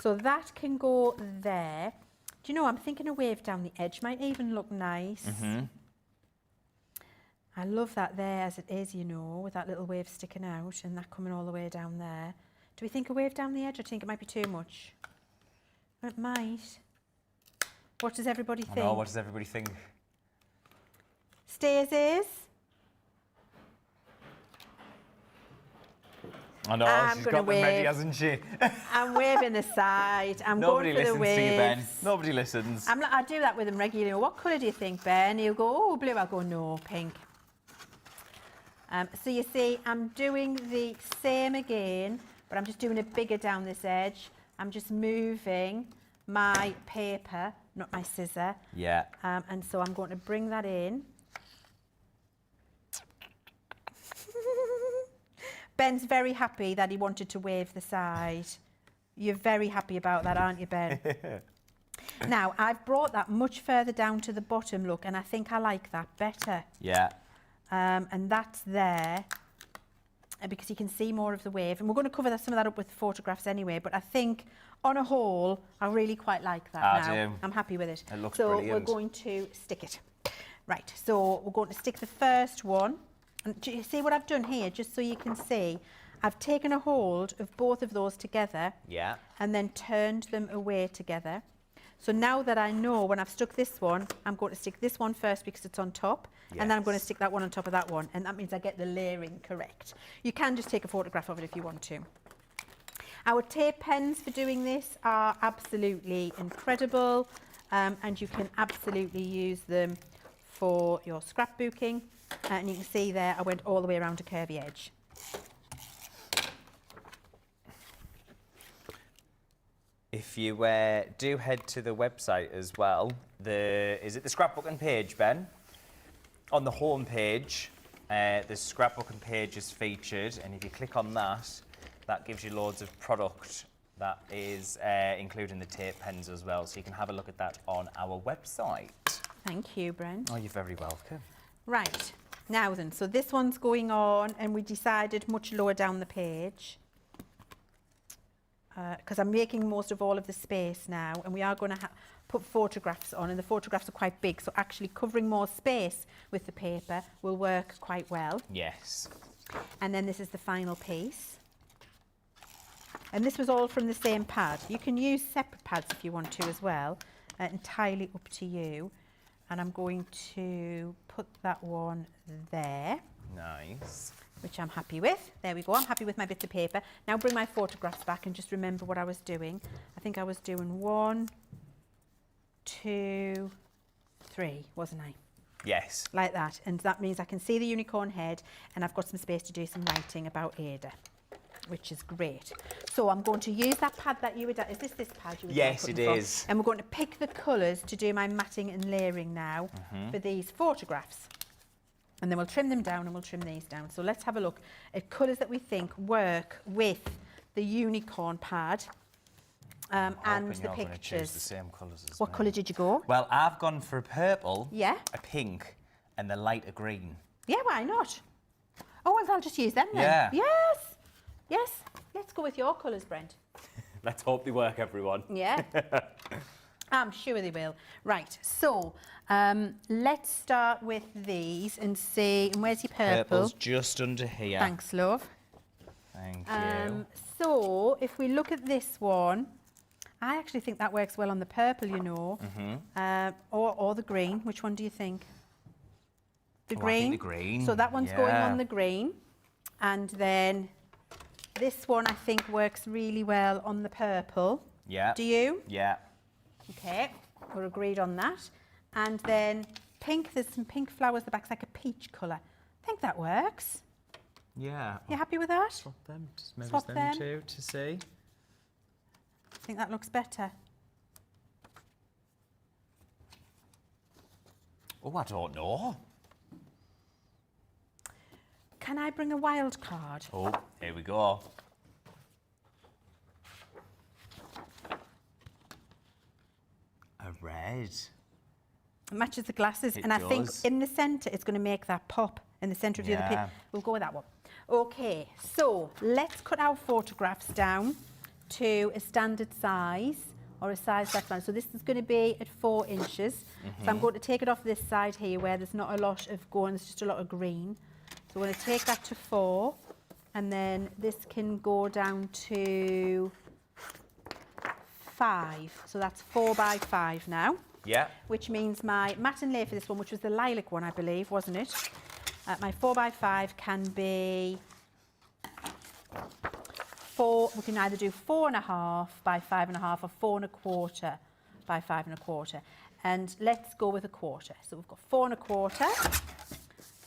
So that can go there. Do you know, I'm thinking a wave down the edge might even look nice. I love that there as it is, you know, with that little wave sticking out and that coming all the way down there. Do we think a wave down the edge? I think it might be too much. It might. What does everybody think? I know, what does everybody think? Stay as is. I know, she's got them ready, hasn't she? I'm waving the side. I'm going for the waves. Nobody listens to you, Ben. Nobody listens. I do that with him regularly. What colour do you think, Ben? He'll go, oh, blue. I'll go, no, pink. So you see, I'm doing the same again, but I'm just doing it bigger down this edge. I'm just moving my paper, not my scissor. Yeah. And so I'm going to bring that in. Ben's very happy that he wanted to wave the side. You're very happy about that, aren't you, Ben? Now, I've brought that much further down to the bottom, look, and I think I like that better. Yeah. And that's there because you can see more of the wave. And we're going to cover some of that up with photographs anyway, but I think on a whole, I really quite like that now. I'm happy with it. It looks brilliant. So we're going to stick it. Right, so we're going to stick the first one. And do you see what I've done here, just so you can see? I've taken a hold of both of those together and then turned them away together. So now that I know when I've stuck this one, I'm going to stick this one first because it's on top, and then I'm going to stick that one on top of that one, and that means I get the layering correct. You can just take a photograph of it if you want to. Our tape pens for doing this are absolutely incredible, and you can absolutely use them for your scrapbooking. And you can see there I went all the way around a curvy edge. If you do head to the website as well, is it the Scrapbooking page, Ben? On the home page, the Scrapbooking page is featured, and if you click on that, that gives you loads of product that is including the tape pens as well, so you can have a look at that on our website. Thank you, Brent. Oh, you're very welcome. Right, now then, so this one's going on, and we decided much lower down the page, because I'm making most of all of the space now, and we are going to put photographs on, and the photographs are quite big, so actually covering more space with the paper will work quite well. Yes. And then this is the final piece. And this was all from the same pad. You can use separate pads if you want to as well, entirely up to you. And I'm going to put that one there. Nice. Which I'm happy with. There we go, I'm happy with my bits of paper. Now bring my photographs back and just remember what I was doing. I think I was doing 1, 2, 3, wasn't I? Yes. Like that, and that means I can see the unicorn head, and I've got some space to do some writing about Ada, which is great. So I'm going to use that pad that you were is this pad you were Yes, it is. And we're going to pick the colours to do my matting and layering now for these photographs. And then we'll trim them down and we'll trim these down. So let's have a look at colours that we think work with the unicorn pad and the You're pictures. going to choose the same colours as What me. colour did you go? Well, I've gone for a purple, Yeah. a pink, and the lighter green. Yeah, why not? Oh, well, I'll just use them then. Yeah. Yes. Yes. Let's go with your colours, Brent. Let's hope they work, everyone. Yeah. I'm sure they will. Right, so let's start with these and see. And where's your purple? Purple's just under here. Thanks, love. Thank you. So if we look at this one, I actually think that works well on the purple, you know, or the green. Which one do you think? The green. I think the green. So that one's going on the green, and then this one I think works really well on the purple. Yeah. Do you? Yeah. Okay, we're agreed on that. And then pink, there's some pink flowers, the back's like a peach colour. I think that works. Yeah. You happy with that? Swap them. Just maybe Swap them them. two to see. I think that looks better. Oh, I don't know. Can I bring a wild card? Oh, here we go. A red. It matches the glasses, It and I think does. in the centre it's going to make that pop in the centre of the other Yeah. pin. We'll go with that one. Okay, so let's cut our photographs down to a standard size, or a size that's fine. So this is going to be at 4 inches. So I'm going to take it off this side here where there's not a lot of going, there's just a lot of green. So we're going to take that to 4, and then this can go down to 5. So that's 4 by 5 now. Yeah. Which means my mat and lay for this one, which was the lilac one, I believe, wasn't it? My 4 by 5 can be 4. We can either do 4.5 by 5.5 or 4.25 by 5.25. And let's go with 1/4. So we've got 4.25,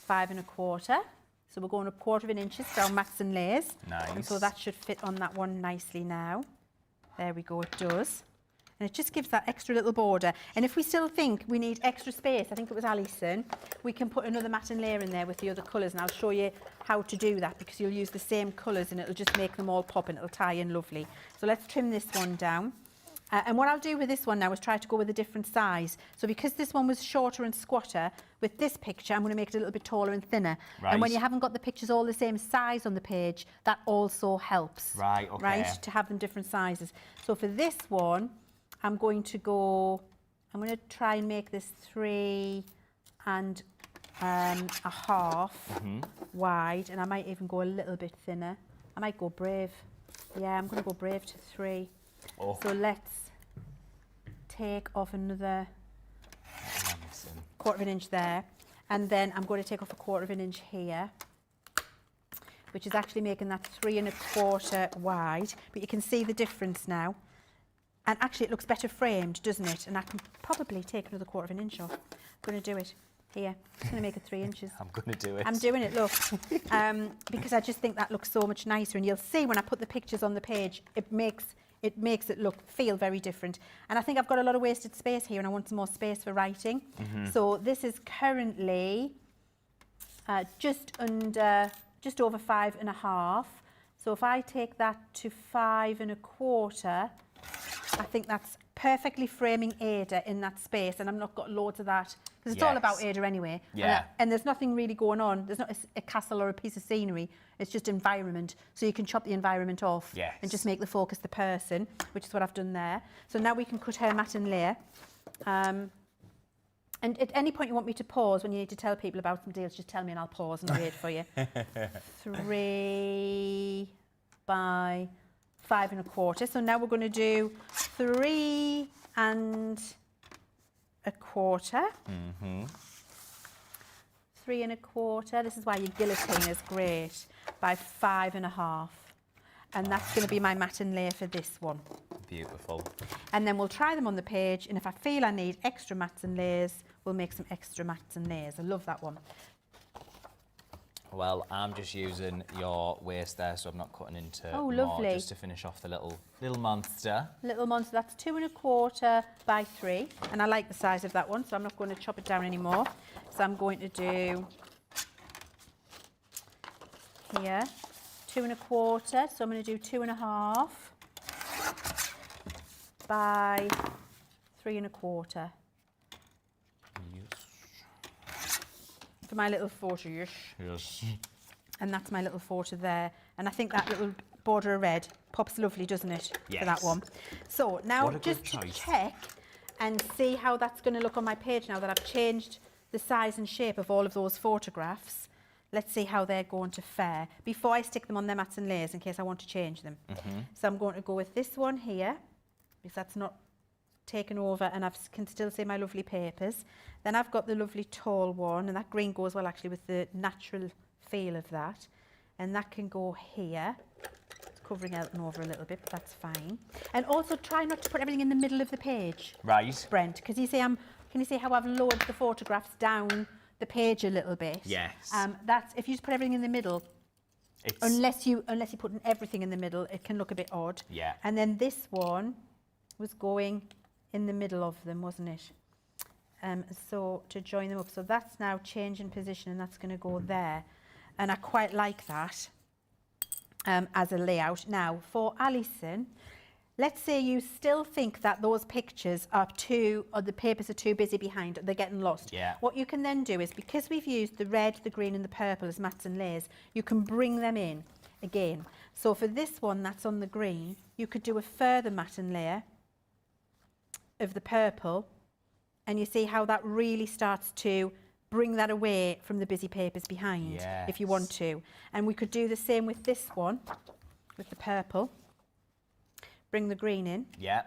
5.25. So we're going 1/4 inches for our mats and lays. Nice. And so that should fit on that one nicely now. There we go, it does. And it just gives that extra little border. And if we still think we need extra space, I think it was Alison, we can put another mat and layer in there with the other colours, and I'll show you how to do that, because you'll use the same colours and it'll just make them all pop and it'll tie in lovely. So let's trim this one down. And what I'll do with this one now is try to go with a different size. So because this one was shorter and squatter, with this picture I'm going to make it a little bit taller and thinner. Right. And when you haven't got the pictures all the same size on the page, that also helps. Right, okay. Right, to have them different sizes. So for this one, I'm going to try and make this 3.5 wide, and I might even go a little bit thinner. I might go brave. Yeah, I'm going to go brave to 3. Oh. So let's take off another 1/4 inch there, and then I'm going to take off 1/4 inch here which is actually making that 3 1/4 wide. But you can see the difference now. And actually it looks better framed, doesn't it? And I can probably take another 1/4 inch off. I'm going to do it. Here, I'm just going to make it 3 inches. I'm going to do it. I'm doing it, look. Because I just think that looks so much nicer. And you'll see when I put the pictures on the page, it makes it feel very different. And I think I've got a lot of wasted space here and I want some more space for writing. So this is currently just over 5 1/2. So if I take that to 5 1/4, I think that's perfectly framing Ada in that space, and I've not got loads of that because it's all about Ada anyway. Yeah. And there's nothing really going on. There's not a castle or a piece of scenery. It's just environment. So you can chop the environment off and just make the focus the person, which is what I've done there. So now we can cut her mat and layer. And at any point you want me to pause when you need to tell people about some deals, just tell me and I'll pause and wait for you. 3 by 5 1/4. So now we're going to do 3 1/4. 3 1/4. This is why your guillotine is great. By 5 1/2. And that's going to be my mat and layer for this one. Beautiful. And then we'll try them on the page. And if I feel I need extra mats and layers, we'll make some extra mats and layers. I love that one. Well, I'm just using your waist there, so I'm not cutting into Oh, more, lovely. just to finish off the little monster. Little monster, that's 2 1/4 by 3. And I like the size of that one, so I'm not going to chop it down anymore. So I'm going to do here 2 1/4. So I'm going to do 2 1/2 by 3 1/4. For my little photo, Yes. and that's my little photo there. And I think that little border of red pops lovely, doesn't it, for that one? So now just to check and see how that's going to look on my page now that I've changed the size and shape of all of those photographs. Let's see how they're going to fare before I stick them on their mats and layers in case I want to change them. So I'm going to go with this one here because that's not taken over and I can still see my lovely papers. Then I've got the lovely tall one, and that green goes well actually with the natural feel of that. And that can go here. It's covering out and over a little bit, but that's fine. And also try not to put everything in the middle of the page. Right. Brent, because you see can you see how I've lowered the photographs down the page a little bit? Yes. That's if you just put everything in the middle. Unless you put everything in the middle, it can look a bit odd. Yeah. And then this one was going in the middle of them, wasn't it? So to join them up. So that's now changing position and that's going to go there. And I quite like that as a layout. Now for Alison, let's say you still think that those pictures are or the papers are too busy behind, they're getting lost. Yeah. What you can then do is, because we've used the red, the green and the purple as mats and layers, you can bring them in again. So for this one that's on the green, you could do a further mat and layer of the purple, and you see how that really starts to bring that away from the busy papers behind, if you want to. And we could do the same with this one, with the purple. Bring the green in. Yeah.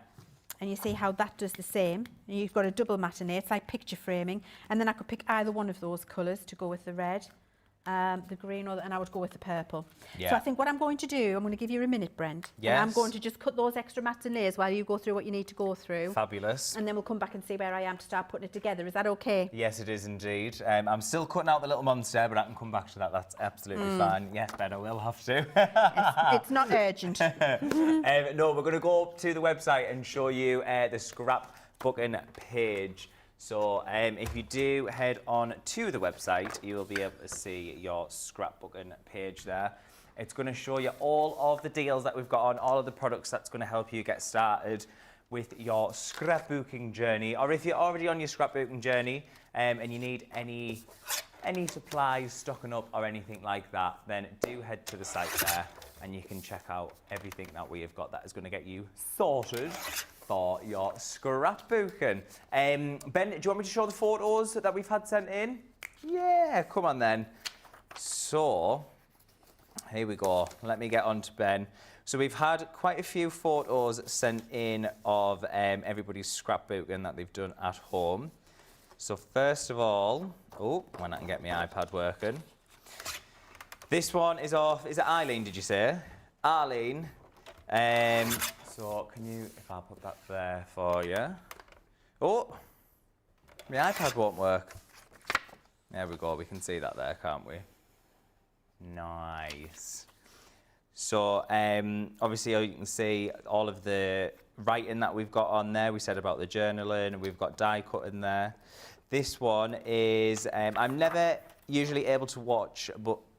And you see how that does the same. And you've got a double matinee, it's like picture framing. And then I could pick either one of those colours to go with the red, the green, and I would go with the purple. So I think what I'm going to do, I'm going to give you a minute, Brent. Yes. And I'm going to just cut those extra mats and layers while you go through what you need to go through. Fabulous. And then we'll come back and see where I am to start putting it together. Is that okay? Yes, it is indeed. I'm still cutting out the little monster, but I can come back to that. That's absolutely fine. Yes, Ben, I will have to. It's not urgent. No, we're going to go up to the website and show you the scrapbooking page. So if you do head on to the website, you will be able to see your scrapbooking page there. It's going to show you all of the deals that we've got on, all of the products that's going to help you get started with your scrapbooking journey. Or if you're already on your scrapbooking journey and you need any supplies stocking up or anything like that, then do head to the site there and you can check out everything that we have got that is going to get you sorted for your scrapbooking. Ben, do you want me to show the photos that we've had sent in? Yeah, come on then. So, here we go. Let me get on to Ben. So we've had quite a few photos sent in of everybody's scrapbooking that they've done at home. So first of all, when I can get my iPad working. This one is off, is it Eileen, did you say? Arlene. So can you, if I put that there for you. Oh, my iPad won't work. There we go, we can see that there, can't we? Nice. So obviously you can see all of the writing that we've got on there. We said about the journaling, we've got die cutting there. This one is, I'm never usually able to watch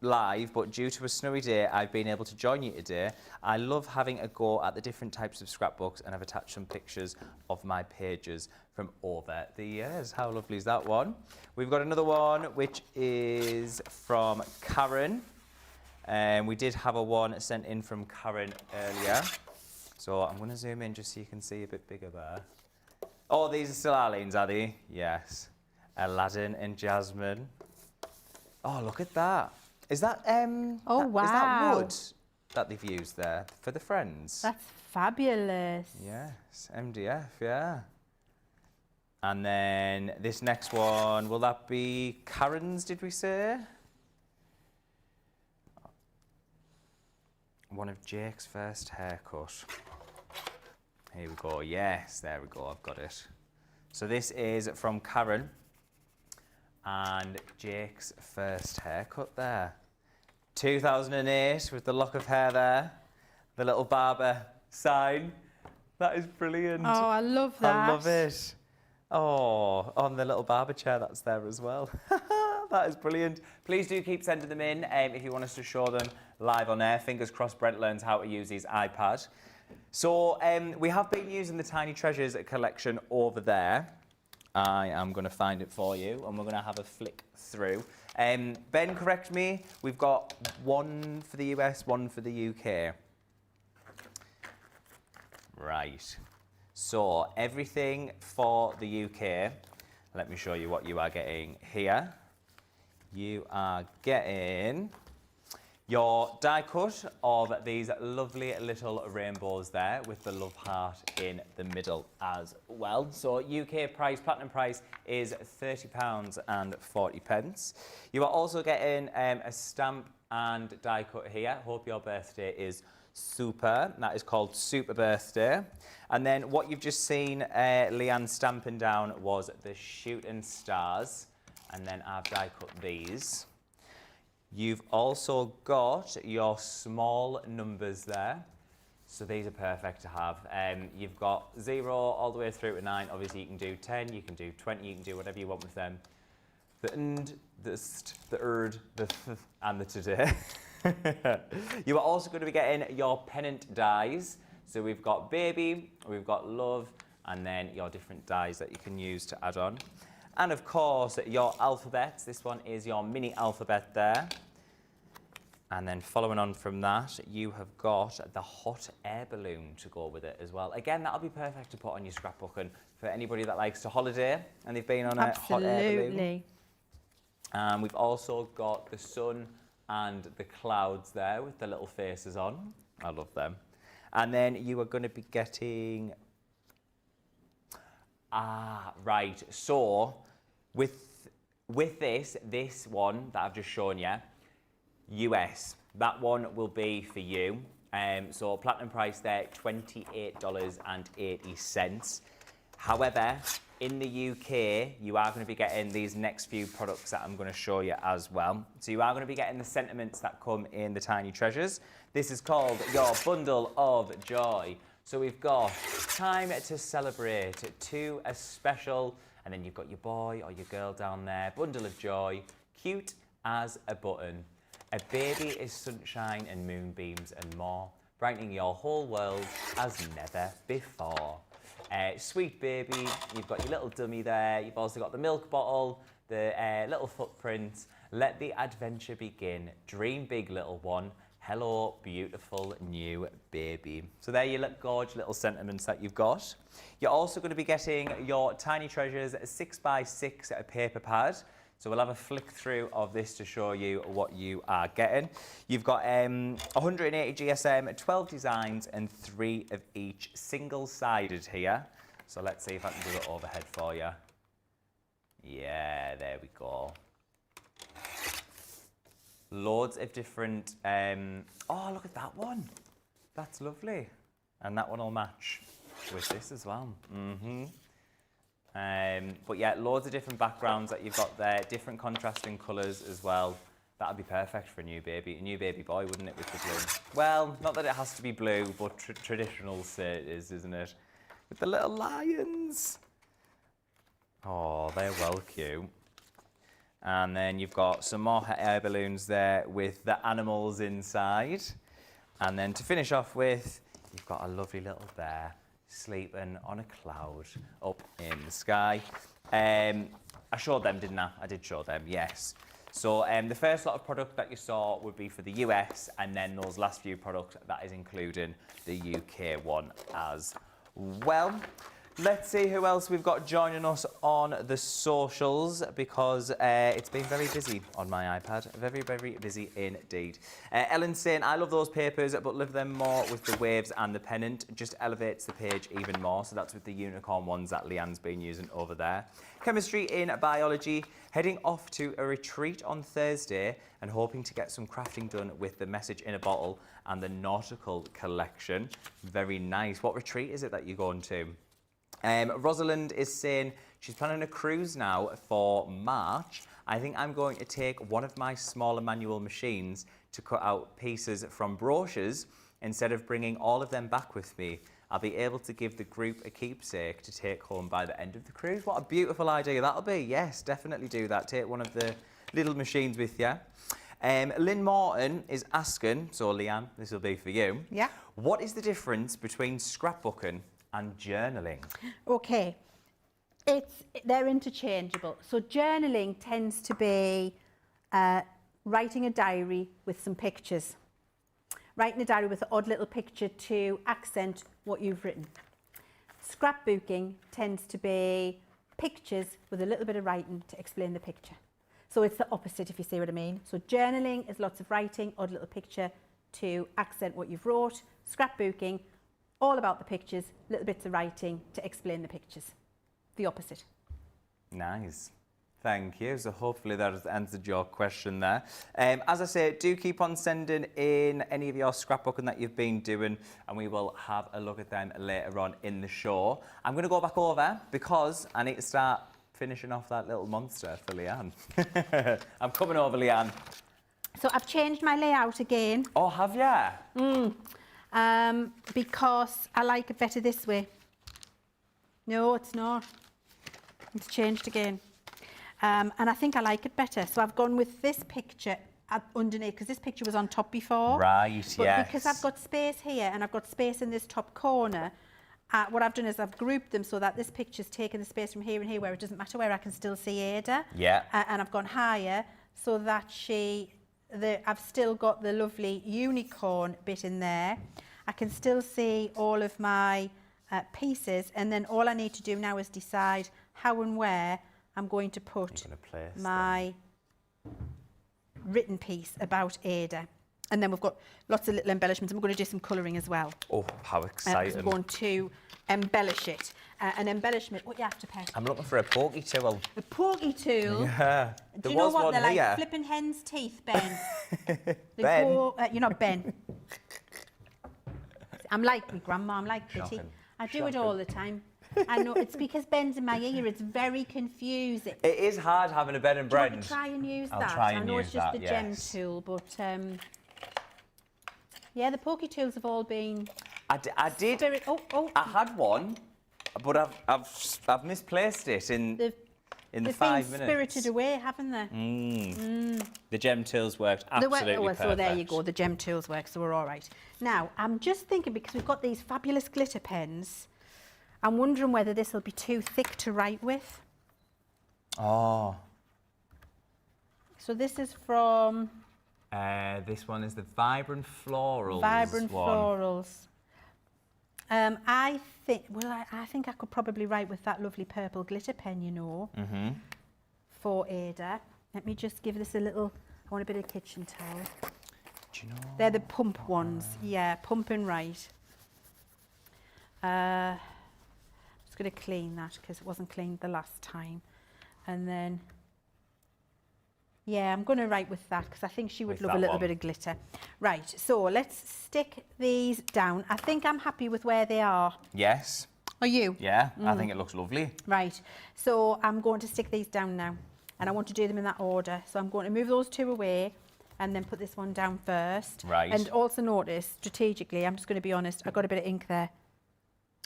live, but due to a snowy day, I've been able to join you today. I love having a go at the different types of scrapbooks, and I've attached some pictures of my pages from over the years. How lovely is that one? We've got another one, which is from Karen. We did have a one sent in from Karen earlier. So I'm going to zoom in just so you can see a bit bigger there. Oh, these are still Arlene's, are they? Yes. Aladdin and Jasmine. Oh, look at that. Is that Oh, wow. Is that wood that they've used there for the friends? That's fabulous. Yes, MDF, yeah. And then this next one, will that be Karen's, did we say? One of Jake's first haircut. Here we go, yes, there we go, I've got it. So this is from Karen and Jake's first haircut there. 2008 with the lock of hair there, the little barber sign. That is brilliant. Oh, I love that. I love it. Oh, on the little barber chair that's there as well. That is brilliant. Please do keep sending them in if you want us to show them live on air. Fingers crossed Brent learns how to use his iPad. So we have been using the Tiny Treasures collection over there. I am going to find it for you and we're going to have a flick through. Ben, correct me, we've got one for the US, one for the UK. Right. So everything for the UK, let me show you what you are getting here. You are getting your die cut of these lovely little rainbows there with the love heart in the middle as well. So UK price, platinum price is £30.40. You are also getting a stamp and die cut here. Hope your birthday is super. That is called Super Birthday. And then what you've just seen Leann stamping down was the shooting stars. And then I've die cut these. You've also got your small numbers there. So these are perfect to have. You've got 0 all the way through to 9. Obviously you can do 10, you can do 20, you can do whatever you want with them. The and, the st, the erd, the th, and the today. You are also going to be getting your pennant dies. So we've got baby, we've got love, and then your different dies that you can use to add on. And of course, your alphabets. This one is your mini alphabet there. And then following on from that, you have got the hot air balloon to go with it as well. Again, that'll be perfect to put on your scrapbook and for anybody that likes to holiday and they've been on a hot air balloon. And we've also got the sun and the clouds there with the little faces on. I love them. And then you are going to be getting... right. So with this one that I've just shown you, US, that one will be for you. So platinum price there, $28.80. However, in the UK, you are going to be getting these next few products that I'm going to show you as well. So you are going to be getting the sentiments that come in the Tiny Treasures. This is called your Bundle of Joy. So we've got time to celebrate, to a special, and then you've got your boy or your girl down there, bundle of joy, cute as a button. A baby is sunshine and moonbeams and more, brightening your whole world as never before. Sweet baby, you've got your little dummy there, you've also got the milk bottle, the little footprint. Let the adventure begin. Dream big, little one. Hello, beautiful new baby. So there you look gorgeous little sentiments that you've got. You're also going to be getting your Tiny Treasures 6x6 paper pad. So we'll have a flick through of this to show you what you are getting. You've got 180 GSM, 12 designs and 3 of each single-sided here. So let's see if I can do it overhead for you. Loads of different, oh, look at that one. That's lovely. And that one will match with this as well. But yeah, loads of different backgrounds that you've got there, different contrasting colours as well. That'd be perfect for a new baby boy, wouldn't it, with the blue? Well, not that it has to be blue, but traditional it is, isn't it? With the little lions. Oh, they're well cute. And then you've got some more air balloons there with the animals inside. And then to finish off with, you've got a lovely little bear sleeping on a cloud up in the sky. I showed them, didn't I? I did show them, yes. So the first lot of product that you saw would be for the US, and then those last few products, that is including the UK one as well. Let's see who else we've got joining us on the socials, because it's been very busy on my iPad. Very, very busy indeed. Ellen's saying, I love those papers, but love them more with the waves and the pennant. Just elevates the page even more. So that's with the unicorn ones that Leann's been using over there. Chemistry in biology. Heading off to a retreat on Thursday and hoping to get some crafting done with the message in a bottle and the nautical collection. Very nice. What retreat is it that you're going to? Rosalind is saying she's planning a cruise now for March. I think I'm going to take one of my smaller manual machines to cut out pieces from brochures instead of bringing all of them back with me. I'll be able to give the group a keepsake to take home by the end of the cruise. What a beautiful idea that'll be. Yes, definitely do that. Take one of the little machines with you. Lynn Morton is asking, so Leann, this will be for you. Yeah. What is the difference between scrapbooking and journaling? Okay, they're interchangeable. So journaling tends to be writing a diary with some pictures. Writing a diary with an odd little picture to accent what you've written. Scrapbooking tends to be pictures with a little bit of writing to explain the picture. So it's the opposite, if you see what I mean. So journaling is lots of writing, odd little picture to accent what you've wrote. Scrapbooking, all about the pictures, little bits of writing to explain the pictures. The opposite. Nice. Thank you. So hopefully that has answered your question there. As I say, do keep on sending in any of your scrapbooking that you've been doing, and we will have a look at them later on in the show. I'm going to go back over because I need to start finishing off that little monster for Leann. I'm coming over, Leann. So I've changed my layout again. Oh, have you? Because I like it better this way. No, it's not. It's changed again. And I think I like it better. So I've gone with this picture underneath, because this picture was on top before. Right, but yes. Because I've got space here and I've got space in this top corner, what I've done is I've grouped them so that this picture's taken the space from here and here, where it doesn't matter, where I can still see Ada. Yeah. And I've gone higher so that I've still got the lovely unicorn bit in there. I can still see all of my pieces, and then all I need to do now is decide how and where I'm going to put my written piece about Ada. And then we've got lots of little embellishments. I'm going to do some colouring as well. Oh, how exciting. I'm going to embellish it. An embellishment, what you have to pay. I'm looking for a pokey tool. A pokey tool? Yeah. Do you know what? They're like flipping hen's teeth, Ben. Ben? You're not Ben. I'm like my grandma, I'm like Kitty. I do it all the time. I know, it's because Ben's in my ear, it's very confusing. It is hard having a bed and bread. Do you want to try and use that? I'll try and I know use it's just that, the gem tool, but yeah, the pokey tools have all been. I did. Spirit. Oh. I had one, but I've misplaced it in the 5 minutes. They've been spirited away, haven't they? The gem tools worked absolutely perfect. So there you go, the gem tools work, so we're all right. Now, I'm just thinking, because we've got these fabulous glitter pens, I'm wondering whether this will be too thick to write with. Oh. So this is from... this one is the Vibrant Florals. Vibrant Florals. I think I could probably write with that lovely purple glitter pen, you know, for Ada. Let me just give this a little... I want a bit of kitchen towel. Do you know? They're the pump ones. Yeah, pump and write. I'm just going to clean that because it wasn't cleaned the last time. And then, Yeah, I'm going to write with that because I think she would With love a that little one. bit of glitter. Right, so let's stick these down. I think I'm happy with where they are. Yes. Are you? Yeah, I think it looks lovely. Right, so I'm going to stick these down now. And I want to do them in that order. So I'm going to move those two away and then put this one down first. Right. And also notice, strategically, I'm just going to be honest, I got a bit of ink there.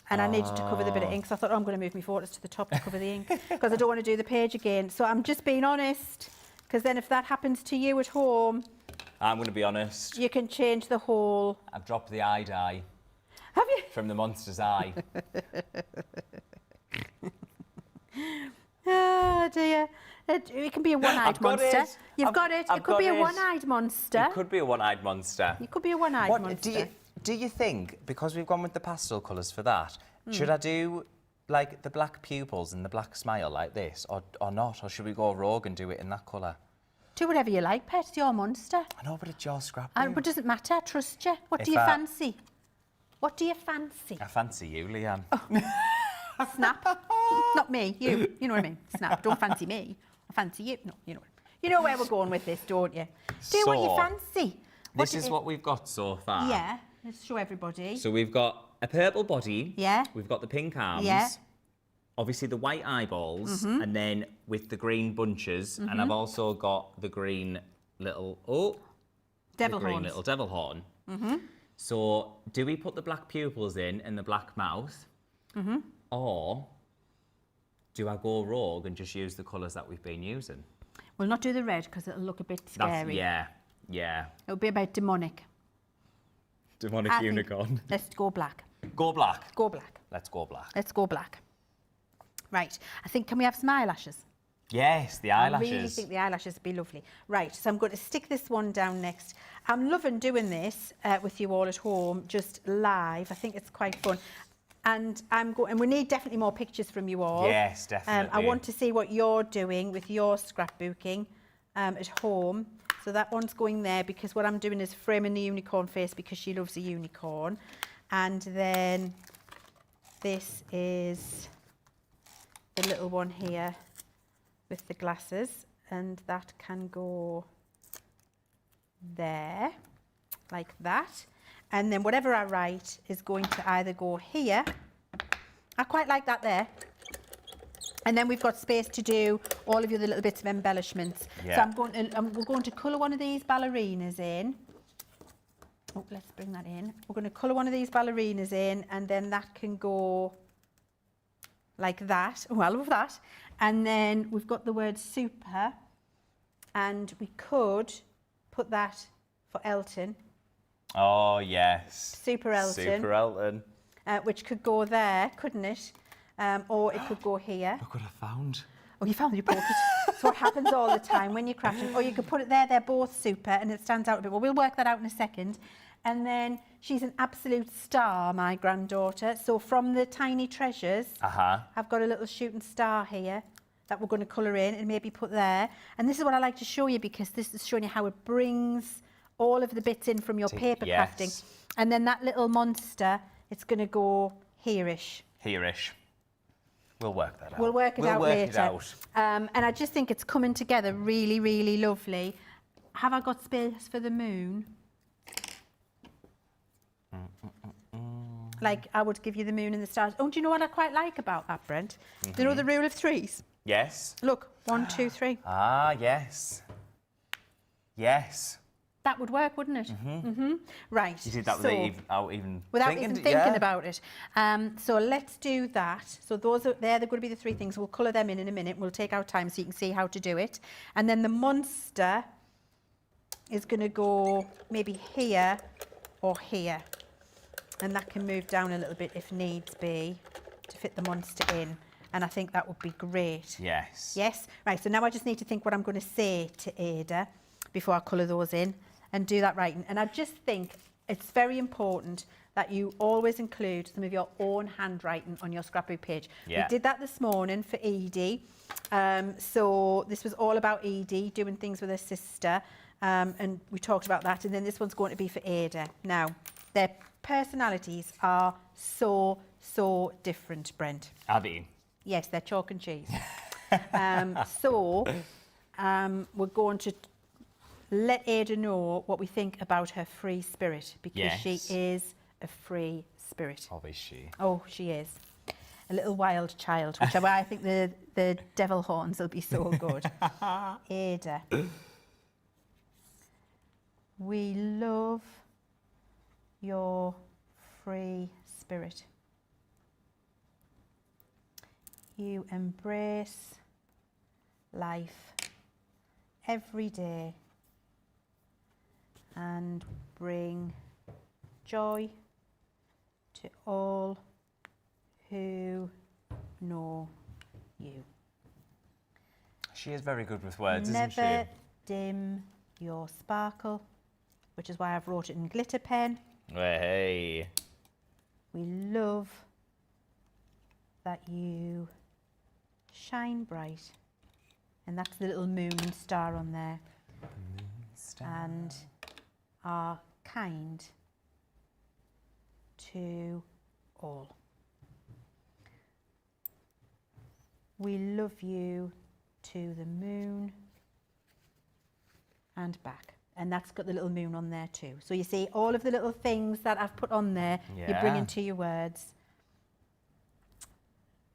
And I needed to cover the bit of ink, so I thought, oh, I'm going to move my photos to the top to cover the ink because I don't want to do the page again. So I'm just being honest, because then if that happens to you at home, I'm going to be honest. you can change the whole. I've dropped the eye dye Have you? from the monster's eye. Oh dear. It can be a one-eyed I've got monster. it. You've got it. I've It could got be a it. one-eyed monster. It could be a one-eyed monster. It could be a one-eyed monster. Do you think, because we've gone with the pastel colours for that, should I do like the black pupils and the black smile like this, or not? Or should we go rogue and do it in that colour? Do whatever you like, pet. It's your monster. I know, but it's your scrapbook. But it doesn't matter. I trust you. What If do you I- fancy? What do you fancy? I fancy you, Leanne. Snap. Not me. You. You know what I mean. Snap. Don't fancy me. I fancy you. No, you know. You know where we're going with this, don't you? Do what you So, fancy. This is what we've got so far. Yeah. Let's show everybody. So we've got a purple body. Yeah. We've got the pink arms. Yeah. Obviously the white eyeballs, and then with the green bunches, and I've also got the green little Devil the green horns. little devil horn. So do we put the black pupils in and the black mouth, or do I go rogue and just use the colours that we've been using? We'll not do the red because it'll look a bit scary. Yeah. It'll be about demonic. Demonic I think- unicorn. Let's go black. Go black. Go black. Let's go black. Let's go black. Right. I think, can we have some eyelashes? Yes, the eyelashes. I really think the eyelashes would be lovely. Right, so I'm going to stick this one down next. I'm loving doing this with you all at home, just live. I think it's quite fun. And and we need definitely more pictures from you all. Yes, definitely. I want to see what you're doing with your scrapbooking at home. So that one's going there because what I'm doing is framing the unicorn face because she loves a unicorn. And then this is the little one here with the glasses, and that can go there, like that. And then whatever I write is going to either go here. I quite like that there. And then we've got space to do all of the other little bits of embellishments. Yeah. So we're going to colour one of these ballerinas in. Oh, let's bring that in. We're going to colour one of these ballerinas in, and then that can go like that. Oh, I love that. And then we've got the word super, and we could put that for Elton. Oh, yes. Super Elton. Super Elton. Which could go there, couldn't it? Or it could go here. Look what I found. Oh, you found your pocket. It's what happens all the time when you're crafting. Or you could put it there, they're both super, and it stands out a bit. Well, we'll work that out in a second. And then she's an absolute star, my granddaughter. So from the Tiny Treasures, I've got a little shooting star here that we're going to colour in and maybe put there. And this is what I like to show you because this is showing you how it brings all of the bits in from your paper crafting. Yes. And then that little monster, it's going to go here-ish. Here-ish. We'll work that out. We'll work it out later. It out. And I just think it's coming together really, really lovely. Have I got space for the moon? Like I would give you the moon and the stars. Oh, do you know what I quite like about that, Brent? You know the rule of threes? Yes. Look, 1, 2, 3. Ah, yes. Yes. That would work, wouldn't it? Right. You did that without even thinking about it. So let's do that. So those are they're going to be the three things. We'll colour them in a minute. We'll take our time so you can see how to do it. And then the monster is going to go maybe here or here. And that can move down a little bit if needs be to fit the monster in. And I think that would be great. Yes. Yes? Right, so now I just need to think what I'm going to say to Ada before I colour those in and do that writing. And I just think it's very important that you always include some of your own handwriting on your scrapbook page. Yeah. We did that this morning for Edie. So this was all about Edie doing things with her sister. And we talked about that. And then this one's going to be for Ada. Now, their personalities are so different, Brent. Abby. Yes, they're chalk and cheese. So we're going to let Ada know what we think about her free spirit, because she is a free spirit. Oh, is she? Oh, she is. A little wild child, which I think the devil horns will be so good. Ada. We love your free spirit. You embrace life every day and bring joy to all who know you. She is very good with words, Never isn't she? dim your sparkle, which is why I've wrote it in glitter pen. Hey. We love that you shine bright, and that's the little moon and star on there, and are kind to all. We love you to the moon and back. And that's got the little moon on there too. So you see all of the little things that I've put on there, you bring into your words.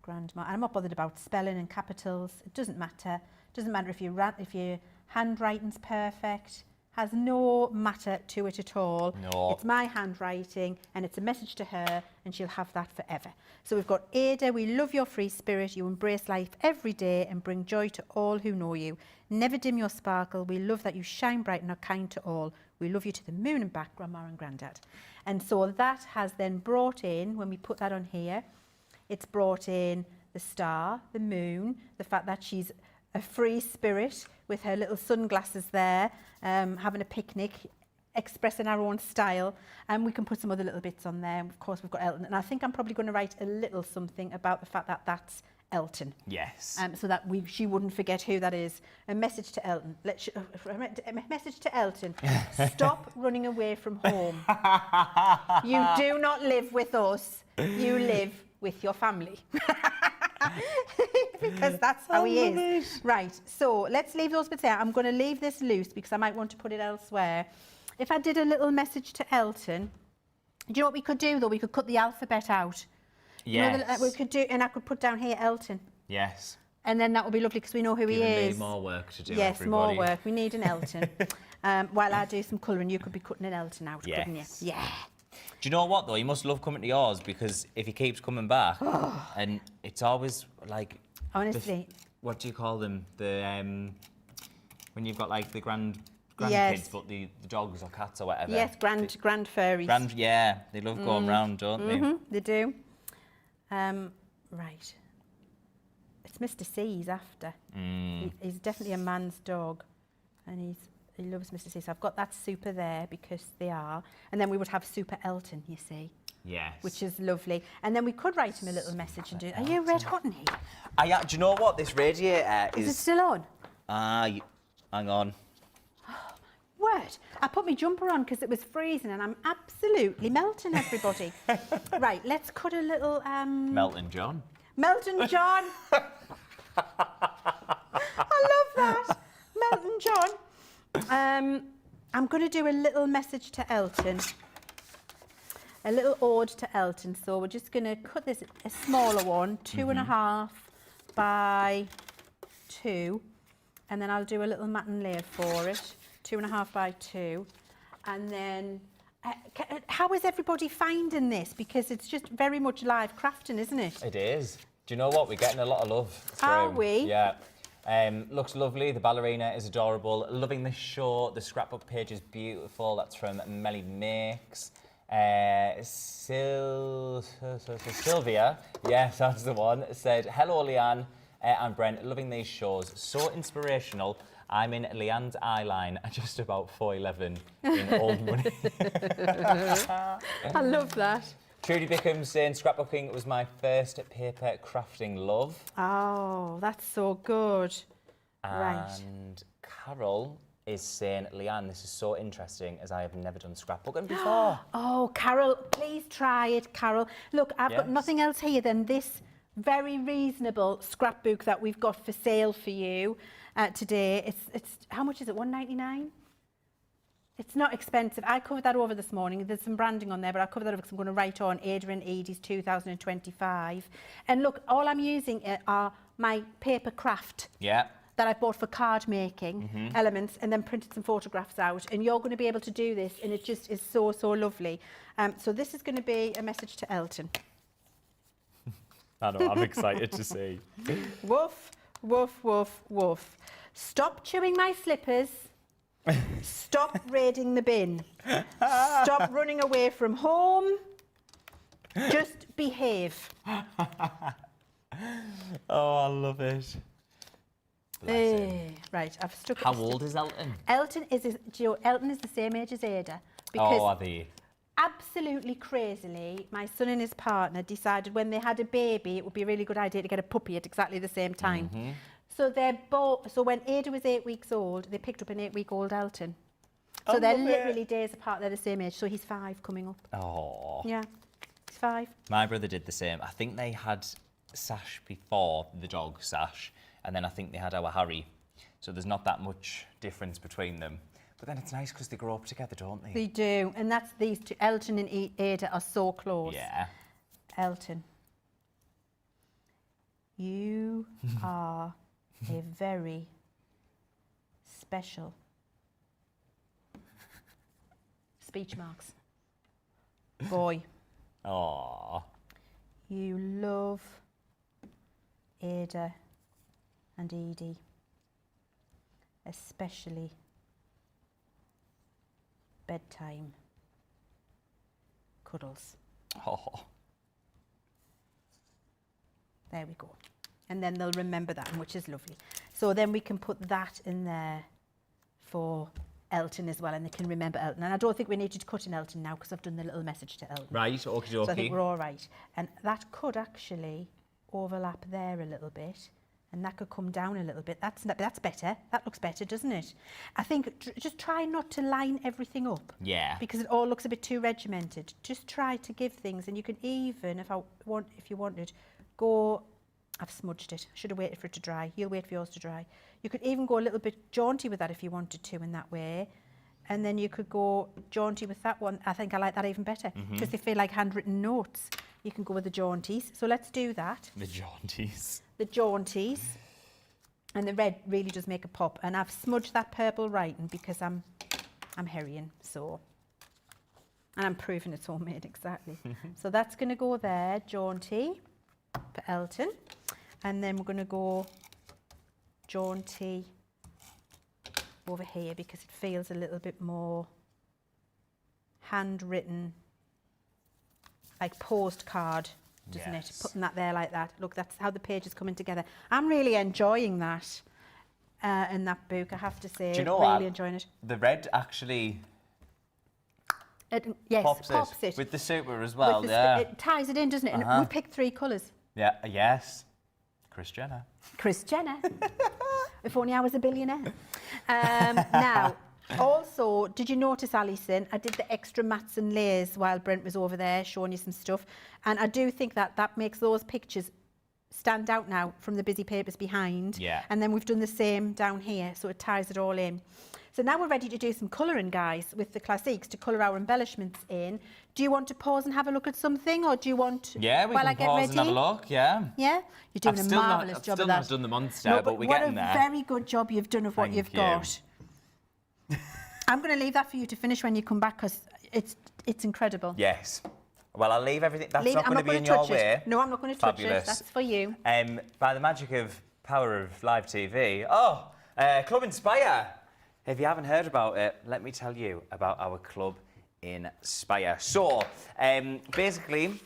Grandma. And I'm not bothered about spelling and capitals. It doesn't matter. It doesn't matter if your handwriting's perfect. Has no matter to it at all. No. It's my handwriting and it's a message to her, and she'll have that forever. So we've got Ada, we love your free spirit. You embrace life every day and bring joy to all who know you. Never dim your sparkle. We love that you shine bright and are kind to all. We love you to the moon and back, Grandma and Grandad. And so that has then brought in, when we put that on here, it's brought in the star, the moon, the fact that she's a free spirit with her little sunglasses there, having a picnic, expressing our own style, and we can put some other little bits on there. Of course, we've got Elton, and I think I'm probably going to write a little something about the fact that that's Elton. Yes. So that she wouldn't forget who that is. A message to Elton. A message to Elton. Stop running away from home. You do not live with us. You live with your family. Because that's how he is. Right, so let's leave those bits there. I'm going to leave this loose because I might want to put it elsewhere. If I did a little message to Elton, do you know what we could do though? We could cut the alphabet out. Yes. You know, we could do, and I could put down here Elton. Yes. And then that would be lovely because we know who he is. Me more work to do. Yes, everybody. more work. We need an Elton. While I do some colouring, you could be cutting an Elton out, couldn't you? Yeah. Do you know what though? He must love coming to yours, because if he keeps coming back, and it's always like. Honestly. What do you call them? The when you've got like the grandkids, Yes. but the dogs or cats or whatever. Yes, grand furries. Yeah, they love going round, don't they? They do. Right. It's Mr. C he's after. He's definitely a man's dog, and he loves Mr. C. So I've got that super there because they are. And then we would have Super Elton, you see. Yes. Which is lovely. And then we could write him a little message and do it. Are you red hot in here? Do you know what? This radiator Is it still on? Hang on. Word. I put my jumper on because it was freezing and I'm absolutely melting, everybody. Right, let's cut a little... Melton John. Melton John. I love that. Melton John. I'm going to do a little message to Elton. A little ode to Elton. So we're just going to cut this, a smaller one, 2.5 by 2. And then I'll do a little matten layer for it. 2.5 by 2. And then, how is everybody finding this? Because it's just very much live crafting, isn't it? It is. Do you know what? We're getting a lot of love through. Are we? Yeah. Looks lovely. The ballerina is adorable. Loving the show. The scrapbook page is beautiful. That's from Melly Makes. Sylvia, yes, that's the one, said, hello, Leanne and Brent. Loving these shows. So inspirational. I'm in Leanne's eyeline at just about 4'11" in old money. I love that. Trudy Bickham saying scrapbooking was my first paper crafting love. Oh, that's so good. Right. And Carol is saying, Leanne, this is so interesting as I have never done scrapbooking before. Oh, Carol, please try it, Carol. Look, I've got nothing else here than this very reasonable scrapbook that we've got for sale for you today. It's how much is it? $1.99. It's not expensive. I covered that over this morning. There's some branding on there, but I'll cover that over because I'm going to write on Ada and Edie's 2025. And look, all I'm using are my papercraft. Yeah. That I bought for card making elements, and then printed some photographs out, and you're going to be able to do this, and it just is so lovely. So this is going to be a message to Elton. I know, I'm excited to see. Woof, woof, woof, woof. Stop chewing my slippers. Stop raiding the bin. Stop running away from home. Just behave. Oh, I love it. Right, I've stuck it. How old is Elton? Elton is the same age as Ada. Oh, are they? Absolutely crazily, my son and his partner decided when they had a baby, it would be a really good idea to get a puppy at exactly the same time. So they're both. So when Ada was 8 weeks old, they picked up an 8-week-old Elton. So they're literally days apart. They're the same age. So he's 5 coming up. Oh. Yeah, he's 5. My brother did the same. I think they had Sash before, the dog Sash, and then I think they had our Harry. So there's not that much difference between them. But then it's nice because they grow up together, don't they? They do, and that's these two. Elton and Ada are so close. Yeah. Elton, you are a very special speech marks boy. Aww. You love Ada and Edie, especially bedtime cuddles. Oh. There we go. And then they'll remember that, which is lovely. So then we can put that in there for Elton as well, and they can remember Elton. And I don't think we need to cut in Elton now because I've done the little message to Elton. Right, okie dokie. So I think we're all right. And that could actually overlap there a little bit, and that could come down a little bit. That's better. That looks better, doesn't it? I think just try not to line everything up. Yeah. Because it all looks a bit too regimented. Just try to give things, and you can even, if you wanted, go. I've smudged it. Should have waited for it to dry. You'll wait for yours to dry. You could even go a little bit jaunty with that if you wanted to in that way. And then you could go jaunty with that one. I think I like that even better because they feel like handwritten notes. You can go with the jaunties. So let's do that. The jaunties. The jaunties. And the red really does make a pop. And I've smudged that purple writing because I'm hurrying. So, and I'm proving it's homemade, exactly. So that's going to go there, jaunty for Elton. And then we're going to go jaunty over here because it feels a little bit more handwritten, like postcard, doesn't it? Putting that there like that. Look, that's how the page is coming together. I'm really enjoying that in that book, I have to say. Do you know really enjoying it. The red actually yes, pops it. with the super as well, It ties it in, doesn't it? And we picked 3 colours. Yeah, yes. Kris Jenner. Kris Jenner. If only I was a billionaire. Now, also, did you notice, Alison, I did the extra mats and layers while Brent was over there showing you some stuff. And I do think that makes those pictures stand out now from the busy papers behind. Yeah. And then we've done the same down here, so it ties it all in. So now we're ready to do some colouring, guys, with the classiques to colour our embellishments in. Do you want to pause and have a look at something, or do you want? Yeah, we can pause and have a look. Yeah. Yeah, you're doing a marvellous job of that. I've still not done the monster, but we're getting there. What a very good job you've done of what you've got. I'm going to leave that for you to finish when you come back because it's incredible. Yes. Well, I'll leave everything. That's not going to be in your way. No, I'm not going to touch it. That's for you. By the magic of power of live TV. Oh, Club Inspire. If you haven't heard about it, let me tell you about our Club Inspire. So, basically,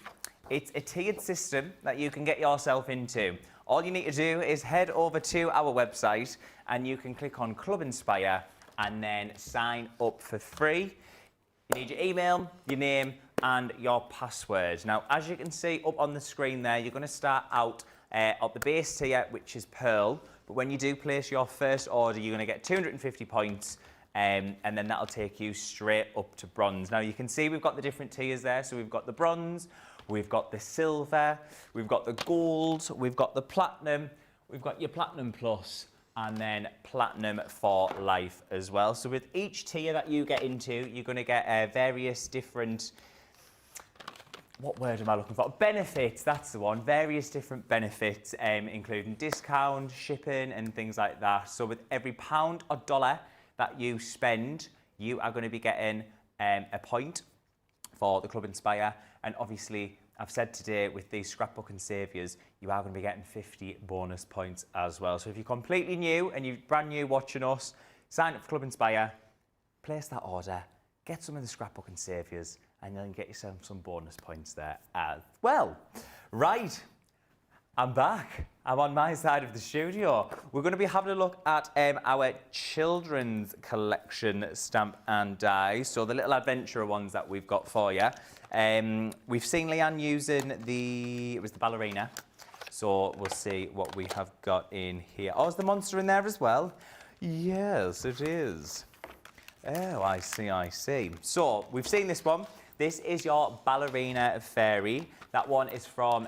it's a tiered system that you can get yourself into. All you need to do is head over to our website and you can click on Club Inspire and then sign up for free. You need your email, your name, and your password. Now, as you can see up on the screen there, you're going to start out at the base tier, which is Pearl. But when you do place your first order, you're going to get 250 points, and then that'll take you straight up to Bronze. Now, you can see we've got the different tiers there. So we've got the Bronze, we've got the silver, we've got the gold, we've got the platinum, we've got your platinum plus, and then platinum for life as well. So with each tier that you get into, you're going to get various different, what word am I looking for? Benefits, that's the one. Various different benefits, including discount, shipping, and things like that. So with every pound or dollar that you spend, you are going to be getting a point for the Club Inspire. And obviously, I've said today with these Scrapbook and Saviours, you are going to be getting 50 bonus points as well. So if you're completely new and you're brand new watching us, sign up for Club Inspire, place that order, get some of the Scrapbook and Saviours, and then get yourself some bonus points there as well. Right, I'm back. I'm on my side of the studio. We're going to be having a look at our children's collection stamp and die. So the little adventurer ones that we've got for you. We've seen Leann using it was the ballerina. So we'll see what we have got in here. Oh, is the monster in there as well? Yes, it is. Oh, I see, I see. So we've seen this one. This is your ballerina fairy. That one is from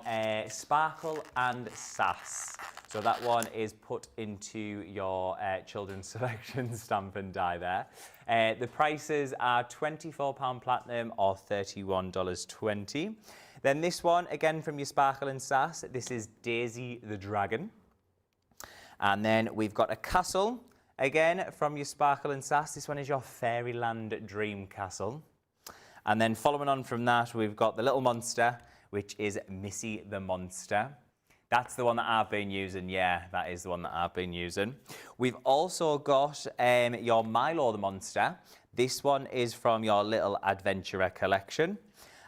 Sparkle and Sass. So that one is put into your children's selection stamp and die there. The prices are £24 platinum or $31.20. Then this one, again from your Sparkle and Sass, this is Daisy the Dragon. And then we've got a castle, again from your Sparkle and Sass. This one is your Fairyland Dream Castle. And then following on from that, we've got the little monster, which is Missy the Monster. That's the one that I've been using. Yeah, that is the one that I've been using. We've also got your Milo the Monster. This one is from your Little Adventurer collection.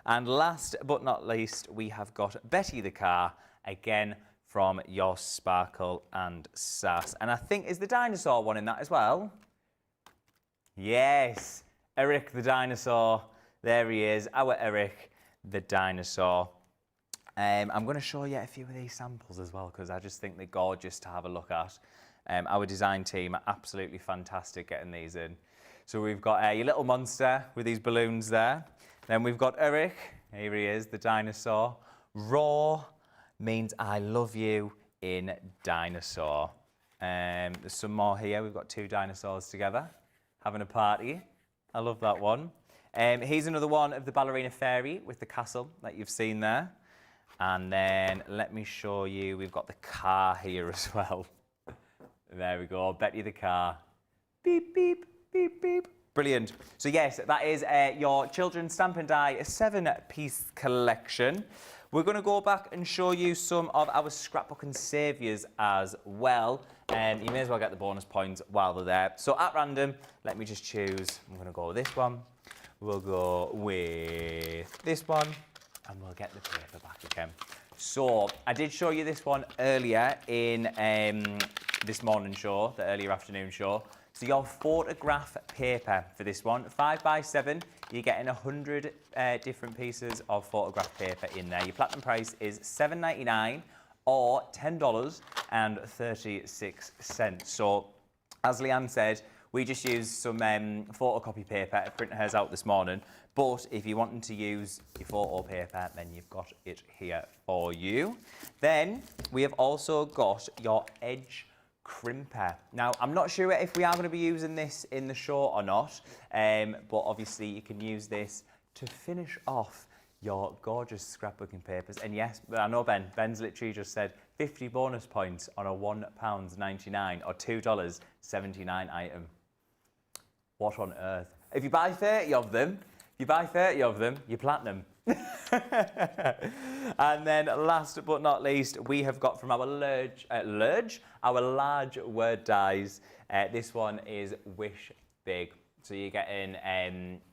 And last but not least, we have got Betty the Car, again from your Sparkle and Sass. And I think, is the dinosaur one in that as well? Yes, Eric the dinosaur. There he is, our Eric the dinosaur. I'm going to show you a few of these samples as well because I just think they're gorgeous to have a look at. Our design team are absolutely fantastic getting these in. So we've got your little monster with these balloons there. Then we've got Eric, here he is, the dinosaur. Raw means I love you in dinosaur. There's some more here. We've got two dinosaurs together having a party. I love that one. Here's another one of the ballerina fairy with the castle that you've seen there. And then let me show you, we've got the car here as well. There we go, Betty the car. Beep, beep, beep, beep. Brilliant. So yes, that is your children's stamp and die 7-piece collection. We're going to go back and show you some of our Scrapbook and Saviours as well. You may as well get the bonus points while they're there. So at random, let me just choose. I'm going to go with this one. We'll go with this one, and we'll get the paper back again. So I did show you this one earlier in this morning show, the earlier afternoon show. So your photograph paper for this one, 5x7, you're getting 100 different pieces of photograph paper in there. Your platinum price is $7.99 or $10.36. So as Leann said, we just used some photocopy paper to print hers out this morning. But if you're wanting to use your photo paper, then you've got it here for you. Then we have also got your edge crimper. Now, I'm not sure if we are going to be using this in the show or not, but obviously you can use this to finish off your gorgeous scrapbooking papers. And yes, I know Ben's literally just said 50 bonus points on a £1.99 or $2.79 item. What on earth? If you buy 30 of them, you're platinum. And then last but not least, we have got from our large word dies. This one is Wish Big. So you're getting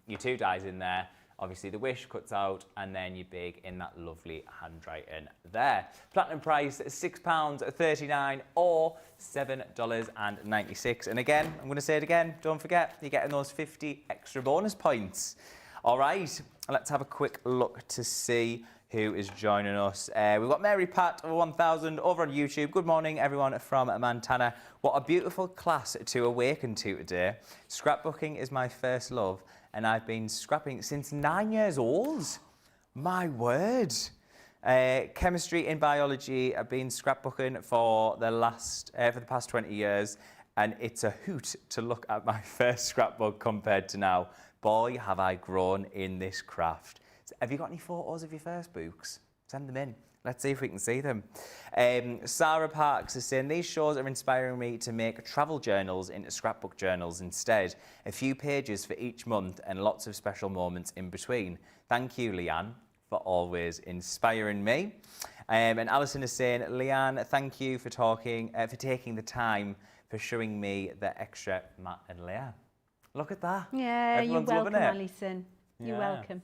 your two dies in there. Obviously the wish cuts out and then your big in that lovely handwriting there. Platinum price £6.39 or $7.96. And again, I'm going to say it again, don't forget, you're getting those 50 extra bonus points. All right, let's have a quick look to see who is joining us. We've got Mary Pat over 1000 over on YouTube. Good morning, everyone from Montana. What a beautiful class to awaken to today. Scrapbooking is my first love, and I've been scrapping since 9 years old. My word. Chemistry and biology have been scrapbooking for the past 20 years, and it's a hoot to look at my first scrapbook compared to now. Boy, have I grown in this craft. So have you got any photos of your first books? Send them in. Let's see if we can see them. Sarah Parks is saying, these shows are inspiring me to make travel journals into scrapbook journals instead. A few pages for each month and lots of special moments in between. Thank you, Leann, for always inspiring me. And Alison is saying, Leann, thank you for taking the time for showing me the extra mat and layer. Look at that. Yeah, Everyone's you're welcome, loving it. Alison. You're Yeah. welcome.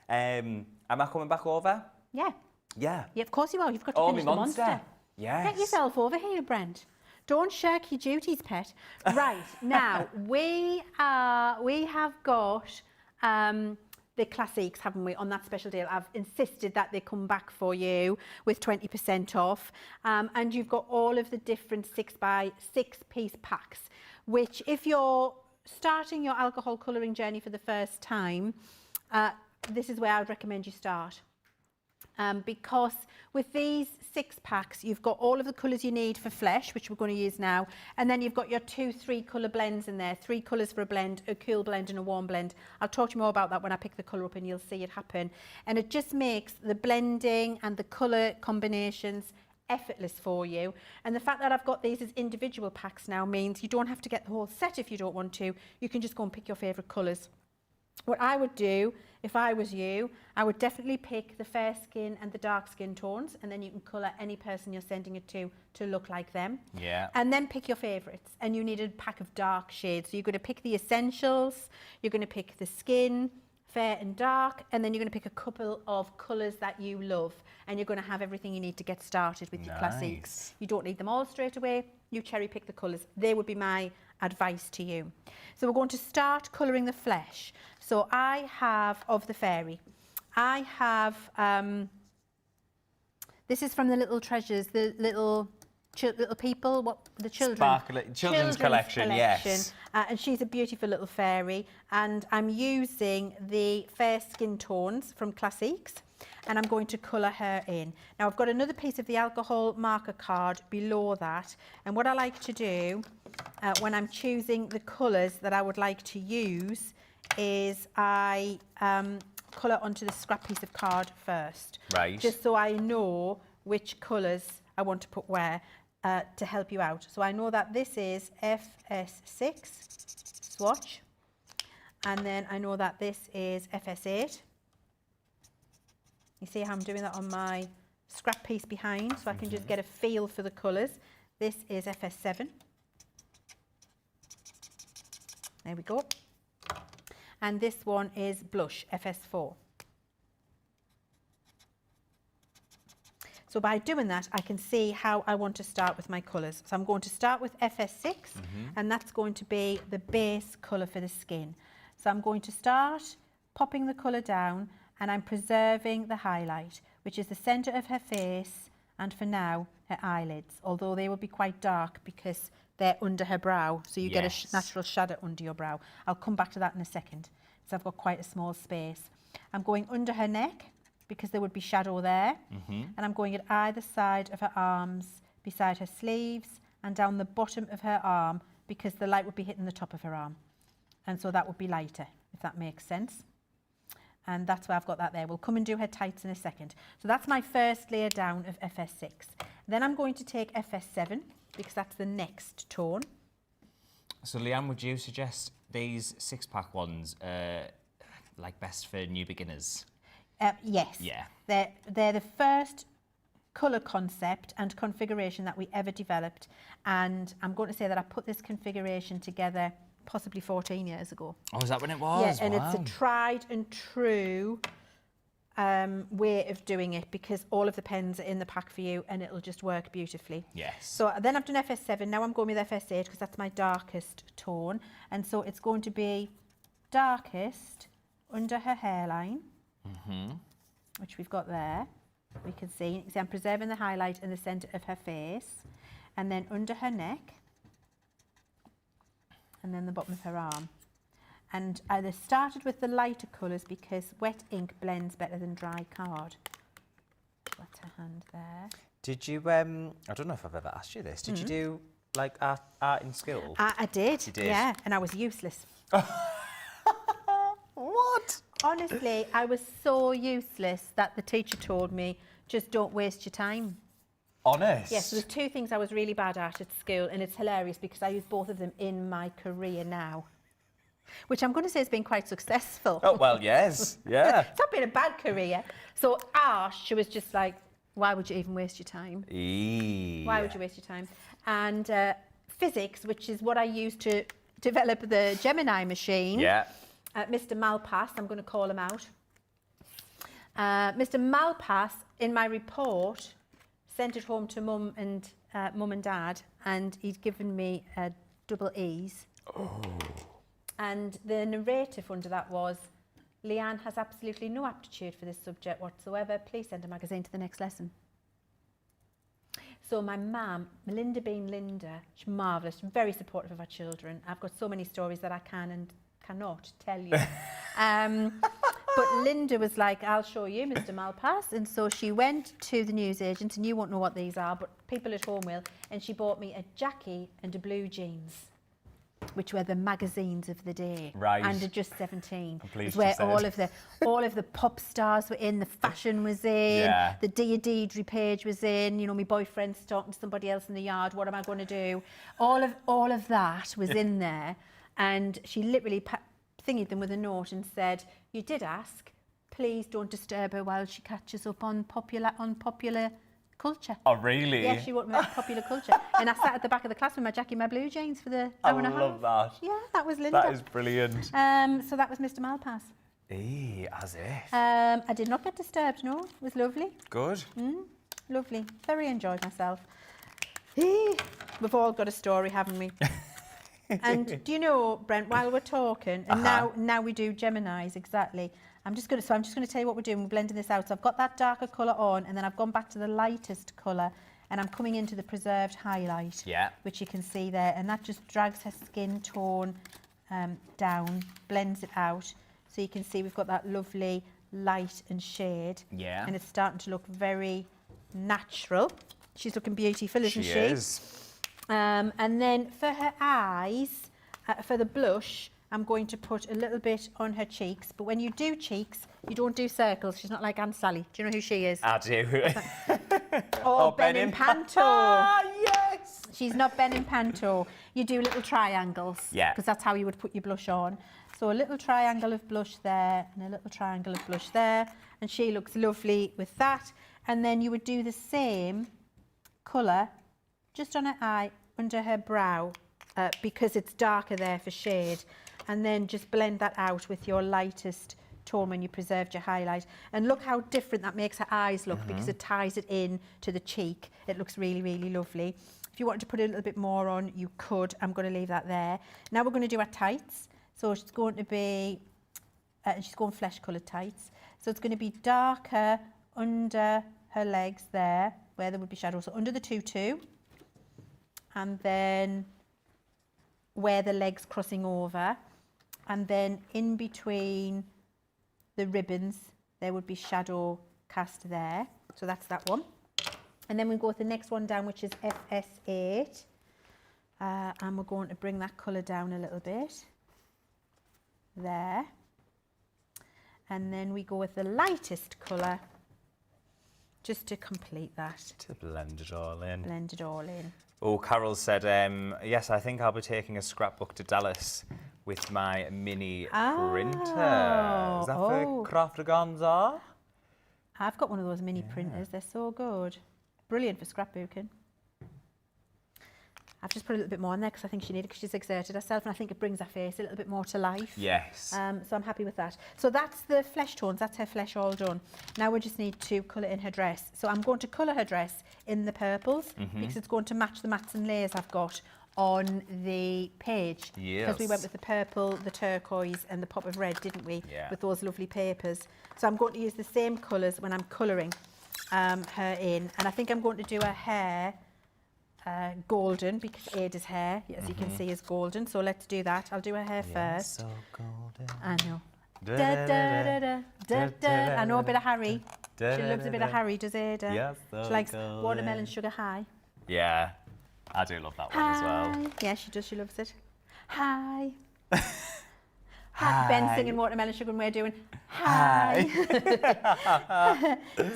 Am I coming back over? Yeah. Yeah. Yeah, of course you are. You've got to Oh, finish my the monster. Yes. Get yourself over here, Brent. Don't shirk your duties, pet. Right, now, we have got the classics, haven't we, on that special deal. I've insisted that they come back for you with 20% off. And you've got all of the different 6x6 piece packs, which if you're starting your alcohol colouring journey for the first time, this is where I would recommend you start. Because with these 6 packs, you've got all of the colours you need for flesh, which we're going to use now, and then you've got your 2-3 colour blends in there, 3 colours for a blend, a cool blend and a warm blend. I'll talk to you more about that when I pick the colour up and you'll see it happen. And it just makes the blending and the colour combinations effortless for you. And the fact that I've got these as individual packs now means you don't have to get the whole set if you don't want to. You can just go and pick your favourite colours. What I would do, if I was you, I would definitely pick the fair skin and the dark skin tones, and then you can colour any person you're sending it to look like them. Yeah. And then pick your favourites, and you need a pack of dark shades. So you're going to pick the essentials, you're going to pick the skin, fair and dark, and then you're going to pick a couple of colours that you love, and you're going to have everything you need to get started with your classics. You don't need them all straight away. You cherry pick the colours. They would be my advice to you. So we're going to start colouring the flesh. So I have, of the fairy, I have, this is from the Little Treasures, the little people, the children. Children's collection, yes. And she's a beautiful little fairy. And I'm using the fair skin tones from Classiques, and I'm going to colour her in. Now I've got another piece of the alcohol marker card below that, and what I like to do when I'm choosing the colours that I would like to use is I colour onto the scrap piece of card first. Right. Just so I know which colours I want to put where to help you out. So I know that this is FS6 swatch, and then I know that this is FS8. You see how I'm doing that on my scrap piece behind, so I can just get a feel for the colours. This is FS7. There we go. And this one is Blush, FS4. So by doing that, I can see how I want to start with my colours. So I'm going to start with FS6, and that's going to be the base colour for the skin. So I'm going to start popping the colour down, and I'm preserving the highlight, which is the centre of her face, and for now, her eyelids, although they will be quite dark because they're under her brow, so you get a natural shadow under your brow. I'll come back to that in a second, because I've got quite a small space. I'm going under her neck, because there would be shadow there, and I'm going at either side of her arms, beside her sleeves, and down the bottom of her arm, because the light would be hitting the top of her arm. And so that would be lighter, if that makes sense. And that's why I've got that there. We'll come and do her tights in a second. So that's my first layer down of FS6. Then I'm going to take FS7, because that's the next tone. So Leann, would you suggest these 6-pack ones like best for new beginners? Yes. Yeah. They're the first colour concept and configuration that we ever developed. And I'm going to say that I put this configuration together possibly 14 years ago. Oh, is that when it was? Yeah, and it's a tried and true way of doing it, because all of the pens are in the pack for you and it'll just work beautifully. Yes. So then I've done FS7, now I'm going with FS8 because that's my darkest tone. And so it's going to be darkest under her hairline, which we've got there. We can see I'm preserving the highlight in the centre of her face, and then under her neck, and then the bottom of her arm. And I started with the lighter colours because wet ink blends better than dry card. That's her hand there. Did you, I don't know if I've ever asked you this, did you do like art in school? I did. You did? Yeah, and I was useless. What? Honestly, I was so useless that the teacher told me, just don't waste your time. Honest? Yes, there's two things I was really bad at school, and it's hilarious because I use both of them in my career now, which I'm going to say has been quite successful. Oh, well, yes, yeah. It's not been a bad career. So art, she was just like, why would you even waste your time? Why would you waste your time? And physics, which is what I used to develop the Gemini machine. Yeah. Mr. Malpass, I'm going to call him out. Mr. Malpass, in my report, sent it home to mum and dad, and he'd given me double E's. Oh. And the narrative under that was, Leanne has absolutely no aptitude for this subject whatsoever. Please send a magazine to the next lesson. So my mum, Melinda being Linda, she's marvellous, very supportive of our children. I've got so many stories that I can and cannot tell you. But Linda was like, I'll show you, Mr. Malpass. And so she went to the newsagent, and you won't know what these are, but people at home will. And she bought me a Jackie and a blue jeans, which were the magazines of the day. Right. And Just 17. I'm pleased where you said. all of the pop stars were in, the fashion was in, Yeah. the Dear Deirdre page was in, you know, my boyfriend's talking to somebody else in the yard, what am I going to do? All of that was in there. And she literally thingied them with a note and said, you did ask, please don't disturb her while she catches up on popular culture. Oh, really? Yeah, she wrote me about popular culture. And I sat at the back of the class with my Jackie, my blue jeans for the hour and a half. I love that. Yeah, that was Linda. That is brilliant. So that was Mr. Malpass. As if. I did not get disturbed, no. It was lovely. Good. Lovely. Very enjoyed myself. We've all got a story, haven't we? And do you know, Brent, while we're talking, and now we do Geminis, exactly. I'm just going to tell you what we're doing. We're blending this out. So I've got that darker colour on, and then I've gone back to the lightest colour, and I'm coming into the preserved highlight, which you can see there, and that just drags her skin tone down, blends it out. So you can see we've got that lovely light and shade. Yeah. And it's starting to look very natural. She's looking beautiful, isn't she? She is. And then for her eyes, for the blush, I'm going to put a little bit on her cheeks. But when you do cheeks, you don't do circles. She's not like Aunt Sally. Do you know who she is? I do. Oh, Ben in Panto. Yes! She's not Ben in Panto. You do little triangles. Yeah. Because that's how you would put your blush on. So a little triangle of blush there and a little triangle of blush there. And she looks lovely with that. And then you would do the same colour just on her eye, under her brow, because it's darker there for shade. And then just blend that out with your lightest tone when you preserved your highlight. And look how different that makes her eyes look, because it ties it in to the cheek. It looks really, really lovely. If you wanted to put a little bit more on, you could. I'm going to leave that there. Now we're going to do her tights. So she's going to be, she's going flesh coloured tights. So it's going to be darker under her legs there, where there would be shadows. So under the tutu, and then where the legs crossing over, and then in between the ribbons there would be shadow cast there. So that's that one. And then we go with the next one down, which is FS8, and we're going to bring that colour down a little bit there, and then we go with the lightest colour just to complete that. To blend it all in. Blend it all in. Oh, Carol said, yes, I think I'll be taking a scrapbook to Dallas with my mini printer. Is that for Crafterscompanion? I've got one of those mini printers. They're so good. Brilliant for scrapbooking. I've just put a little bit more in there because I think she needed, because she's exerted herself, and I think it brings her face a little bit more to life. Yes. So I'm happy with that. So that's the flesh tones. That's her flesh all done. Now we just need to colour in her dress. So I'm going to colour her dress in the purples because it's going to match the mats and layers I've got on the page. Yes. Because we went with the purple, the turquoise and the pop of red, didn't we? Yeah. With those lovely papers. So I'm going to use the same colours when I'm colouring her in. And I think I'm going to do her hair golden because Ada's hair, as you can see, is golden. So let's do that. I'll do her hair first. So golden. I know. Da, da, da, da, da, da. I know a bit of Harry. She loves a bit of Harry, does Ada? Yes, so she likes golden. Watermelon Sugar High. Yeah, I do love that one as well. Yeah, she does. She loves it. Hi. Hi. Ben's singing Watermelon Sugar and we're doing hi.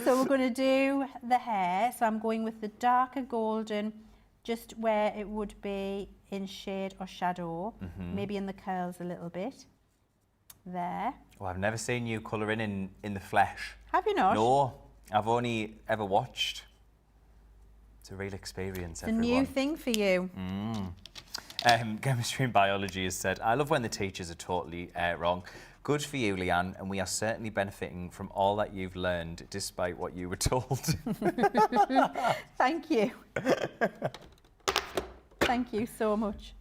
So we're going to do the hair. So I'm going with the darker golden, just where it would be in shade or shadow, maybe in the curls a little bit. There. Well, I've never seen you colouring in the flesh. Have you not? No, I've only ever watched. It's a real experience, It's a new thing for you. Chemistry and Biology has said, I love when the teachers are totally wrong. Good for you, Leanne, and we are certainly benefiting from all that you've learned, despite what you were told. Thank you. Thank you so much.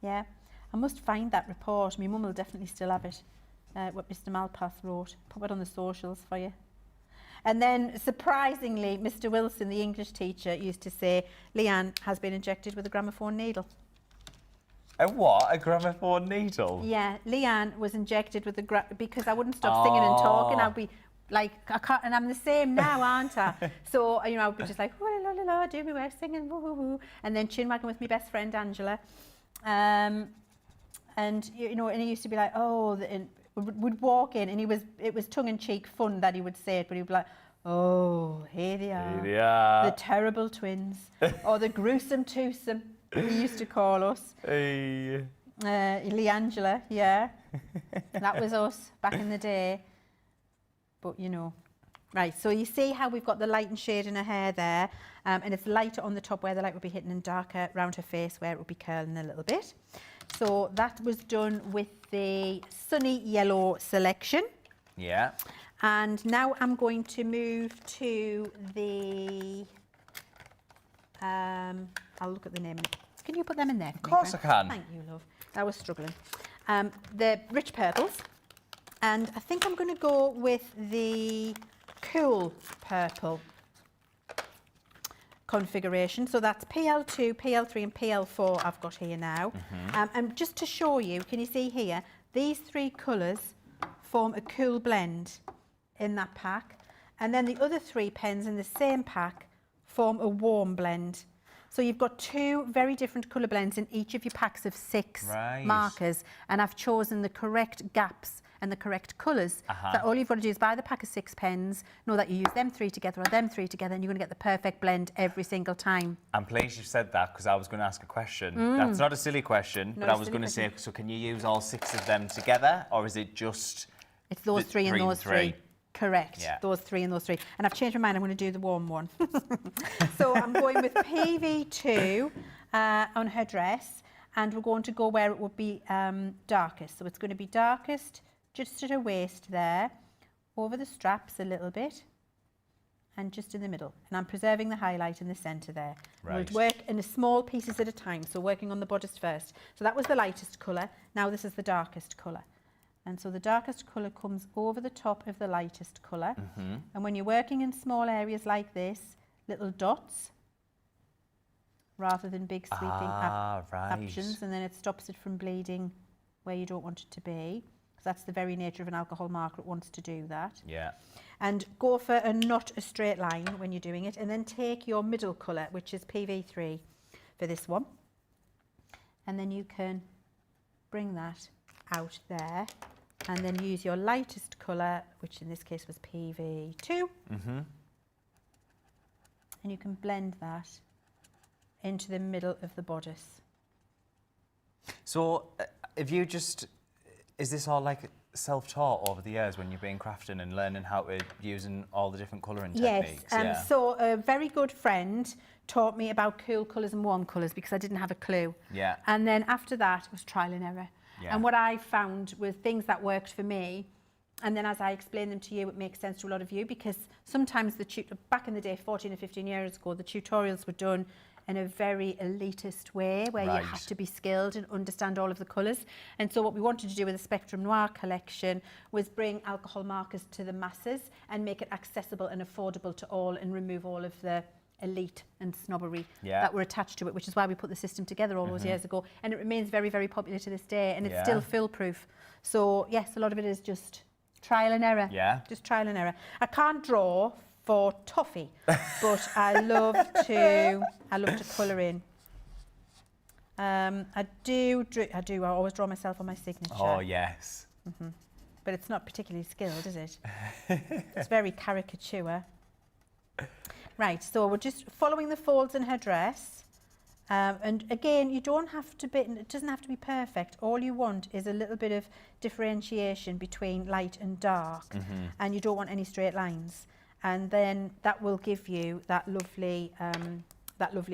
Yeah, I must find that report. My mum will definitely still have it, what Mr. Malpass wrote. Pop it on the socials for you. And then, surprisingly, Mr. Wilson, the English teacher, used to say, Leanne has been injected with a gramophone needle. A what? A gramophone needle? Yeah, Leanne was injected with because I wouldn't stop singing and talking. I'd be like, I can't, and I'm the same now, aren't I? So, you know, I'd be just like, la la la, do me way singing, woo woo woo, and then chin wagging with my best friend Angela, and you know, and he used to be like, oh, and would walk in, and it was tongue in cheek fun that he would say it, but he'd be like, oh, here they are, Here they are. the terrible twins, or the gruesome twosome. He used to call us. Hey. Leangela, yeah. That was us back in the day. But, you know. Right, so you see how we've got the light and shade in her hair there. And it's lighter on the top where the light would be hitting and darker around her face where it would be curling a little bit. So that was done with the Sunny Yellow selection. Yeah. And now I'm going to move to the... I'll look at the name. Can you put them in there for me? Of course I can. Thank you, love. I was struggling. The rich purples. And I think I'm going to go with the cool purple configuration. So that's PL2, PL3 and PL4 I've got here now. And just to show you, can you see here, these three colours form a cool blend in that pack. And then the other three pens in the same pack form a warm blend. So you've got two very different colour blends in each of your packs of 6 markers, and I've chosen the correct gaps and the correct colours. So all you've got to do is buy the pack of 6 pens, know that you use them 3 together or them 3 together, and you're going to get the perfect blend every single time. I'm pleased you said that because I was going to ask a question. That's not a silly question, but I was going to say, so can you use all 6 of them together, or is it just... It's those 3 and those 3. Correct, yeah. Those 3 and those 3. And I've changed my mind, I'm going to do the warm one. So I'm going with PV2 on her dress, and we're going to go where it would be darkest. So it's going to be darkest just at her waist there, over the straps a little bit, and just in the middle. And I'm preserving the highlight in the centre there. Right. We'll work in small pieces at a time, so working on the bodice first. So that was the lightest colour, now this is the darkest colour. And so the darkest colour comes over the top of the lightest colour. And when you're working in small areas like this, little dots, rather than big sweeping options, and then it stops it from bleeding where you don't want it to be. Because that's the very nature of an alcohol marker, it wants to do that. Yeah. And go for not a straight line when you're doing it, and then take your middle colour, which is PV3 for this one. And then you can bring that out there, and then use your lightest colour, which in this case was PV2, and you can blend that into the middle of the bodice. So if you just, is this all like self-taught over the years when you've been crafting and learning how to using all the different colouring techniques? Yes, so a very good friend taught me about cool colours and warm colours because I didn't have a clue. Yeah. And then after that it was trial and error. Yeah. And what I found was things that worked for me, and then as I explain them to you, it makes sense to a lot of you, because sometimes back in the day, 14 or 15 years ago, the tutorials were done in a very elitist way where you had to be skilled and understand all of the colours. And so what we wanted to do with the Spectrum Noir collection was bring alcohol markers to the masses and make it accessible and affordable to all, and remove all of the elite and snobbery Yeah. that were attached to it, which is why we put the system together all those years ago. And it remains very, very popular to this day, and it's Yeah. still foolproof. So yes, a lot of it is just trial and error. Yeah. Just trial and error. I can't draw for toffee, but I love to colour in. I always draw myself on my signature. Oh, yes. But it's not particularly skilled, is it? It's very caricature. Right, so we're just following the folds in her dress. And again, you don't have to it doesn't have to be perfect. All you want is a little bit of differentiation between light and dark. And you don't want any straight lines. And then that will give you that lovely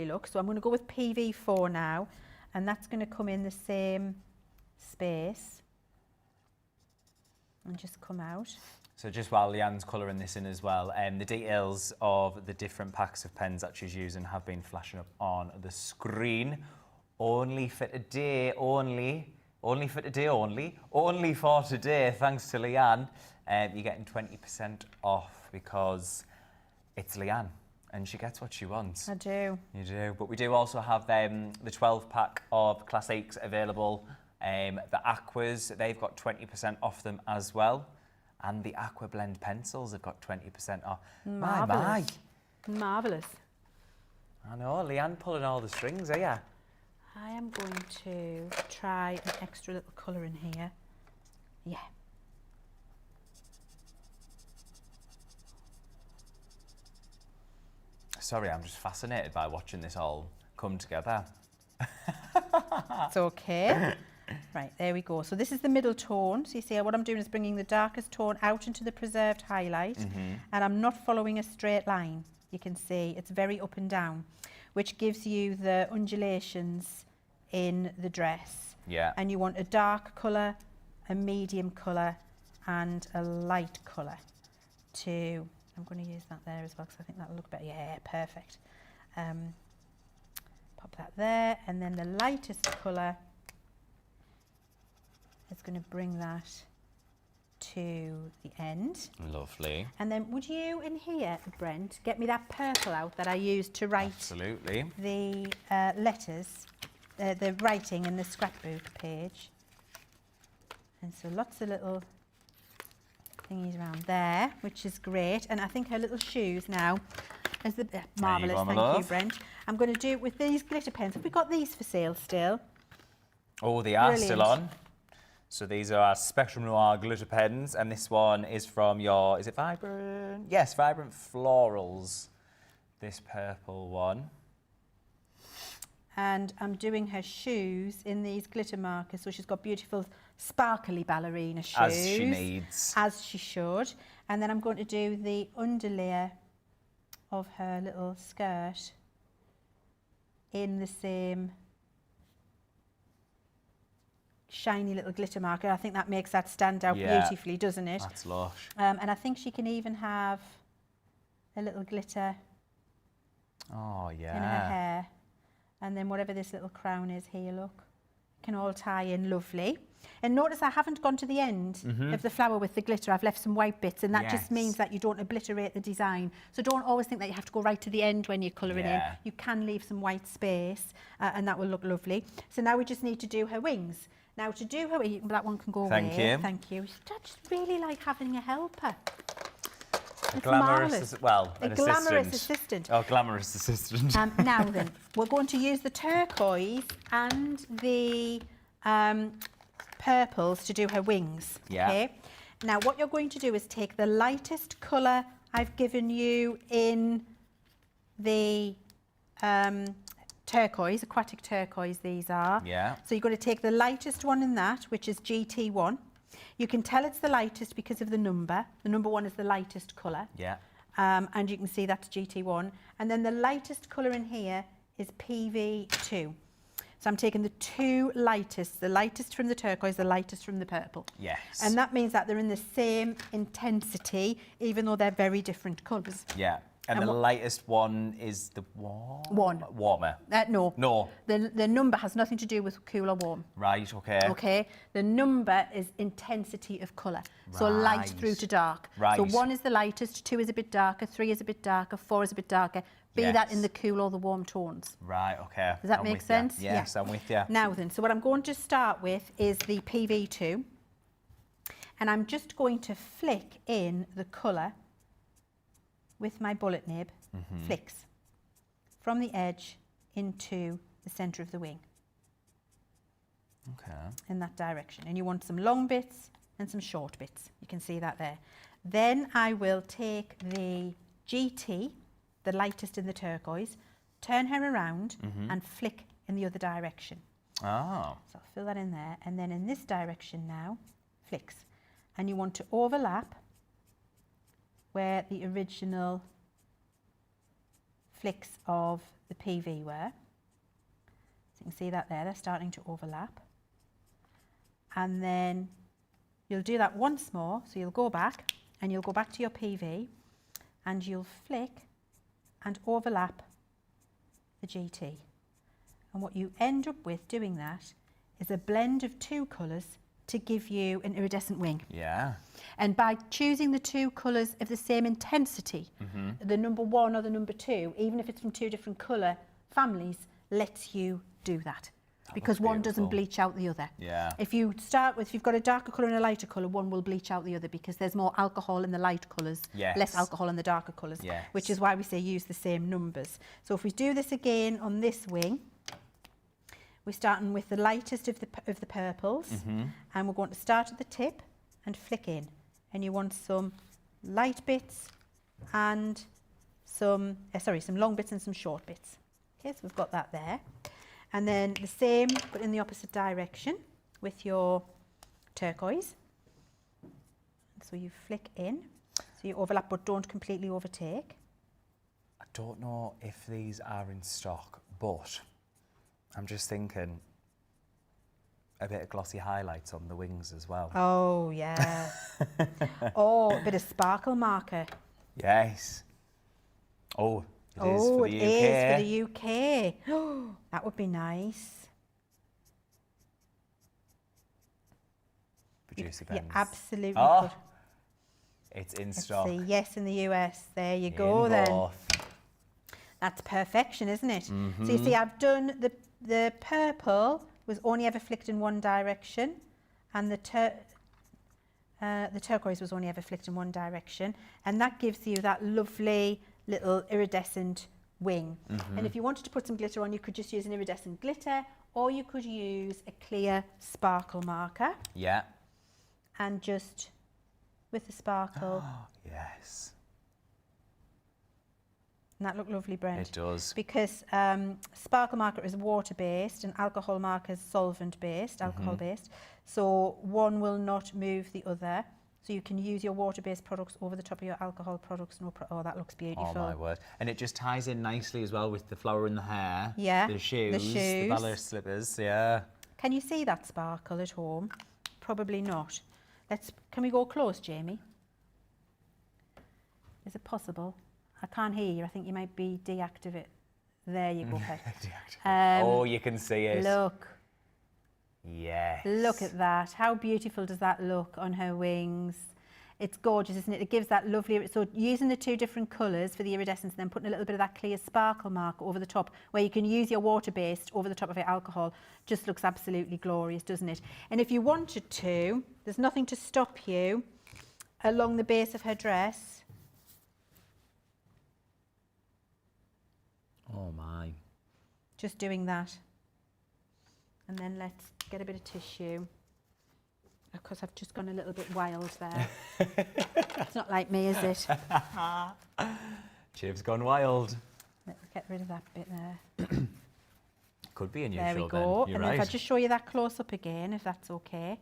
look. So I'm going to go with PV4 now. And that's going to come in the same space and just come out. So just while Leann's colouring this in as well, the details of the different packs of pens that she's using have been flashing up on the screen. Only for today, only for today, thanks to Leann, you're getting 20% off because it's Leann. And she gets what she wants. I do. You do. But we do also have the 12-pack of classics available. The Aquas, they've got 20% off them as well. And the Aqua Blend pencils have got 20% off. Marvellous. Marvellous. I know, Leann pulling all the strings, are ya? I am going to try an extra little colour in here. Yeah. Sorry, I'm just fascinated by watching this all come together. It's okay. Right, there we go. So this is the middle tone. So you see what I'm doing is bringing the darkest tone out into the preserved highlight. And I'm not following a straight line. You can see it's very up and down, which gives you the undulations in the dress. Yeah. And you want a dark colour, a medium colour and a light colour to... I'm going to use that there as well because I think that'll look better. Yeah, perfect. Pop that there, and then the lightest colour is going to bring that to the end. Lovely. And then would you, in here, Brent, get me that purple out that I used to write Absolutely. the letters, the writing in the scrapbook page. And so lots of little thingies around there, which is great. And I think her little shoes now is the marvellous. Thank you, Brent. I'm going to do it with these glitter pens. Have we got these for sale still? Oh, they are Brilliant. still on. So these are our Spectrum Noir glitter pens, and this one is from your, is it Vibrant? Yes, Vibrant Florals. This purple one. And I'm doing her shoes in these glitter markers. So she's got beautiful sparkly ballerina shoes. As she needs. As she should. And then I'm going to do the underlayer of her little skirt in the same shiny little glitter marker. I think that makes that stand out beautifully, doesn't it? That's lush. And I think she can even have a little glitter Oh, yeah. in her hair. And then whatever this little crown is here, look, can all tie in lovely. And notice I haven't gone to the end of the flower with the glitter. I've left some white bits, and that just means that you don't obliterate the design. So don't always think that you have to go right to the end when you're colouring in. You can leave some white space, and that will look lovely. So now we just need to do her wings. Now to do her, that one can go away. Thank you. Thank you. I just really like having a helper. A glamorous, a glamorous assistant. Oh, glamorous assistant. Now then, we're going to use the turquoise and the purples to do her wings. Yeah. Okay. Now what you're going to do is take the lightest colour I've given you in the turquoise, aquatic turquoise these are. Yeah. So you're going to take the lightest one in that, which is GT1. You can tell it's the lightest because of the number. The number 1 is the lightest colour. Yeah. And you can see that's GT1. And then the lightest colour in here is PV2. So I'm taking the two lightest, the lightest from the turquoise, the lightest from the purple. Yes. And that means that they're in the same intensity, even though they're very different colours. Yeah. And the lightest one is the warmer. No. No. The number has nothing to do with cool or warm. Right, okay. Okay. The number is intensity of colour. So light through to dark. Right. So 1 is the lightest, 2 is a bit darker, 3 is a bit darker, 4 is a bit darker. Be that in the cool or the warm tones. Right, okay. Does that make sense? Yes, I'm with you. Now then, so what I'm going to start with is the PV2. And I'm just going to flick in the colour with my bullet nib, flicks from the edge into the centre of the wing. Okay. In that direction. And you want some long bits and some short bits. You can see that there. Then I will take the GT, the lightest in the turquoise, turn her around and flick in the other direction. Oh. So I'll fill that in there. And then in this direction now, flicks. And you want to overlap where the original flicks of the PV were. So you can see that there, they're starting to overlap. And then you'll do that once more, so you'll go back and you'll go back to your PV and you'll flick and overlap the GT. And what you end up with doing that is a blend of 2 colours to give you an iridescent wing. Yeah. And by choosing the 2 colours of the same intensity, the number 1 or the number 2, even if it's from 2 different colour families, lets you do that. Because one doesn't bleach out the other. Yeah. If you start with, if you've got a darker colour and a lighter colour, one will bleach out the other because there's more alcohol in the light colours, less alcohol in the darker colours, which is why we say use the same numbers. So if we do this again on this wing, we're starting with the lightest of the purples, and we're going to start at the tip and flick in. And you want some light bits and some long bits and some short bits. Okay, so we've got that there. And then the same, but in the opposite direction with your turquoise. So you flick in, so you overlap but don't completely overtake. I don't know if these are in stock, but I'm just thinking a bit of glossy highlights on the wings as well. Oh, yeah. Oh, a bit of sparkle marker. Yes. Oh, it is for the UK. It is for the UK. Oh, that would be nice. Producer Ben's. Yeah, absolutely. Oh, it's in stock. See, yes, in the US. There you go then. That's perfection, isn't it? So you see, I've done the purple was only ever flicked in one direction, and the turquoise was only ever flicked in one direction, and that gives you that lovely little iridescent wing. And if you wanted to put some glitter on, you could just use an iridescent glitter, or you could use a clear sparkle marker. Yeah. And just with the sparkle. Yes. And that look lovely, Brent? It does. Because sparkle marker is water-based and alcohol marker is solvent-based, alcohol-based. So one will not move the other. So you can use your water-based products over the top of your alcohol products. Oh, that looks beautiful. Oh, my word. And it just ties in nicely as well with the flower in the hair. Yeah. The shoes. The ballet slippers, yeah. Can you see that sparkle at home? Probably not. Can we go close, Jamie? Is it possible? I can't hear you. I think you might be deactivate. There you go, Pet. Oh, you can see it. Look. Yes. Look at that. How beautiful does that look on her wings? It's gorgeous, isn't it? It gives that lovely... So using the 2 different colours for the iridescence and then putting a little bit of that clear sparkle mark over the top where you can use your water-based over the top of your alcohol just looks absolutely glorious, doesn't it? And if you wanted to, there's nothing to stop you along the base of her dress. Oh, my. Just doing that. And then let's get a bit of tissue. Of course, I've just gone a little bit wild there. It's not like me, is it? Chiv's gone wild. Let's get rid of that bit there. Could be a new show. There we go. Then. You're and right. if I just show you that close up again, if that's okay.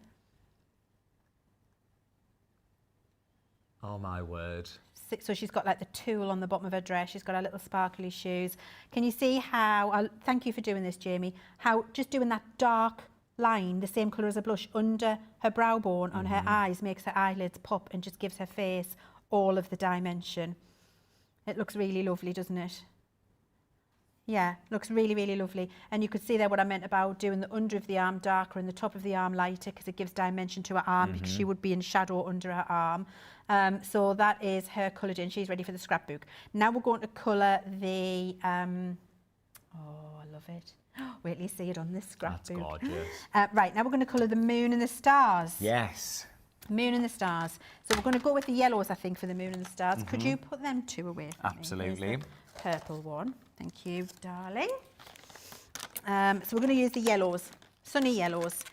Oh, my word. So she's got like the tulle on the bottom of her dress. She's got her little sparkly shoes. Can you see how, thank you for doing this, Jamie, how just doing that dark line, the same colour as a blush, under her brow bone on her eyes makes her eyelids pop and just gives her face all of the dimension. It looks really lovely, doesn't it? Yeah, looks really, really lovely. And you could see there what I meant about doing the under of the arm darker and the top of the arm lighter, because it gives dimension to her arm, because she would be in shadow under her arm. So that is her coloured in. She's ready for the scrapbook. Now we're going to colour the... oh, I love it. Wait till you see it on this scrapbook. That's gorgeous. Right, now we're going to colour the moon and the stars. Yes. Moon and the stars. So we're going to go with the yellows, I think, for the moon and the stars. Could you put them two away for me? Absolutely. Here's the purple one. Thank you, darling. So we're going to use the yellows, sunny yellows.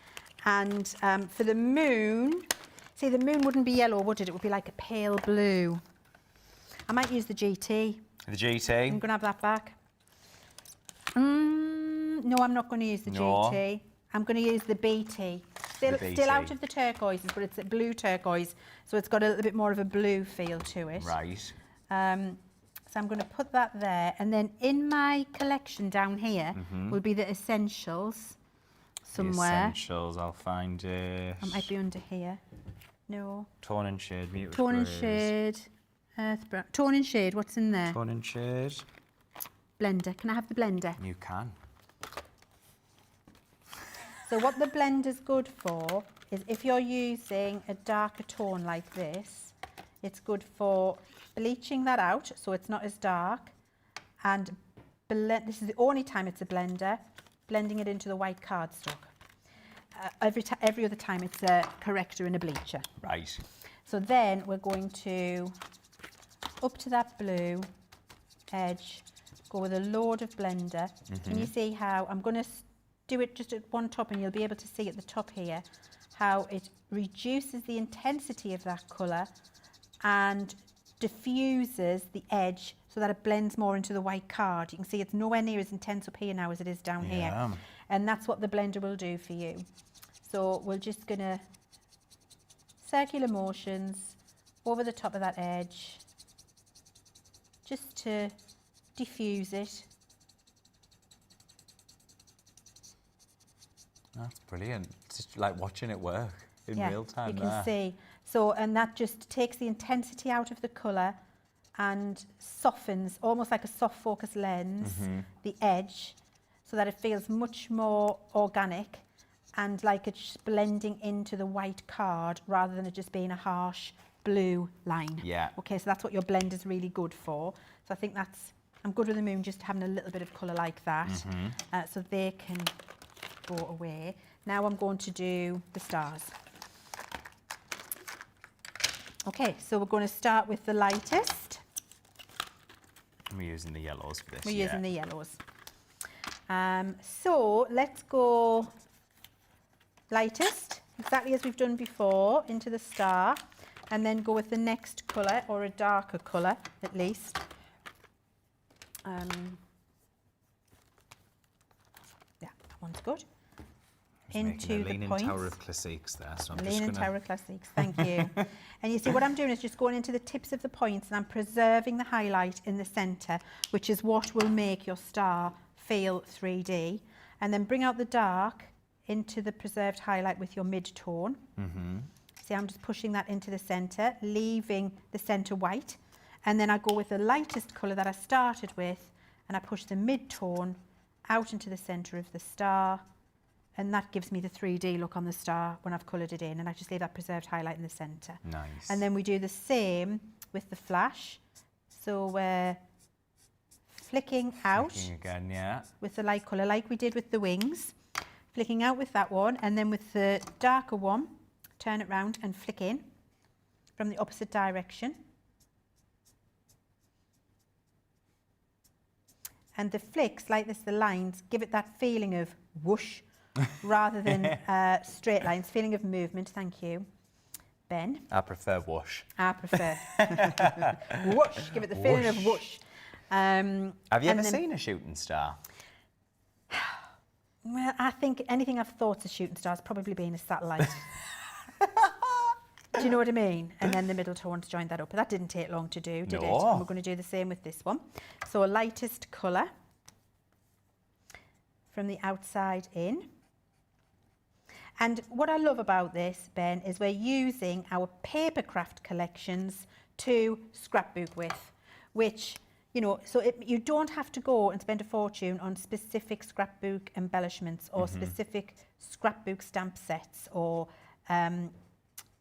And for the moon, see, the moon wouldn't be yellow, would it? It would be like a pale blue. I might use the GT. The GT? I'm going to have that back. No, I'm not going to use the GT. I'm going to use the BT. Still out of the turquoises, but it's a blue turquoise, so it's got a little bit more of a blue feel to it. Right. So I'm going to put that there, and then in my collection down here will be the essentials somewhere. The essentials, I'll find it. It might be under here. No. Tone and shade, muted Tone and greys. shade, earth brown. Tone and shade, what's in there? Tone and shade. Blender. Can I have the blender? You can. So what the blender's good for is if you're using a darker tone like this, it's good for bleaching that out so it's not as dark, and this is the only time it's a blender, blending it into the white cardstock. Every other time it's a corrector and a bleacher. Right. So then we're going to, up to that blue edge, go with a load of blender. Can you see how I'm going to do it just at one top, and you'll be able to see at the top here how it reduces the intensity of that colour and diffuses the edge so that it blends more into the white card. You can see it's nowhere near as intense up here now as it is down here. And that's what the blender will do for you. So we're just going to circular motions over the top of that edge just to diffuse it. That's brilliant. It's just like watching it work in real time. You can see. So, and that just takes the intensity out of the colour and softens, almost like a soft focus lens, the edge, so that it feels much more organic and like it's blending into the white card rather than it just being a harsh blue line. Yeah. Okay, so that's what your blend is really good for. So I think that's, I'm good with the moon just having a little bit of colour like that. So they can go away. Now I'm going to do the stars. Okay, so we're going to start with the lightest. We're using the yellows for this. We're using the yellows. So let's go lightest, exactly as we've done before, into the star, and then go with the next colour, or a darker colour at least. Yeah, that one's good. Into the Leaning points. Tower of Classiques there. So I'm Leaning just Tower of Classiques, thank you. And you see what I'm doing is just going into the tips of the points, and I'm preserving the highlight in the centre, which is what will make your star feel 3D. And then bring out the dark into the preserved highlight with your mid-tone. See, I'm just pushing that into the centre, leaving the centre white. And then I go with the lightest colour that I started with, and I push the mid-tone out into the centre of the star. And that gives me the 3D look on the star when I've coloured it in, and I just leave that preserved highlight in the centre. Nice. And then we do the same with the flash. So we're flicking out again, yeah. with the light colour like we did with the wings. Flicking out with that one, and then with the darker one, turn it round and flick in from the opposite direction. And the flicks, like this, the lines, give it that feeling of whoosh, rather than straight lines, feeling of movement. Thank you, Ben. I prefer whoosh. I prefer whoosh, give it the feeling of whoosh. Have you ever seen a shooting star? Well, I think anything I've thought's a shooting star has probably been a satellite. Do you know what I mean? And then the middle tone to join that up. But that didn't take long to do, did it? And we're going to do the same with this one. So a lightest colour from the outside in. And what I love about this, Ben, is we're using our papercraft collections to scrapbook with, which you know, so you don't have to go and spend a fortune on specific scrapbook embellishments or specific scrapbook stamp sets or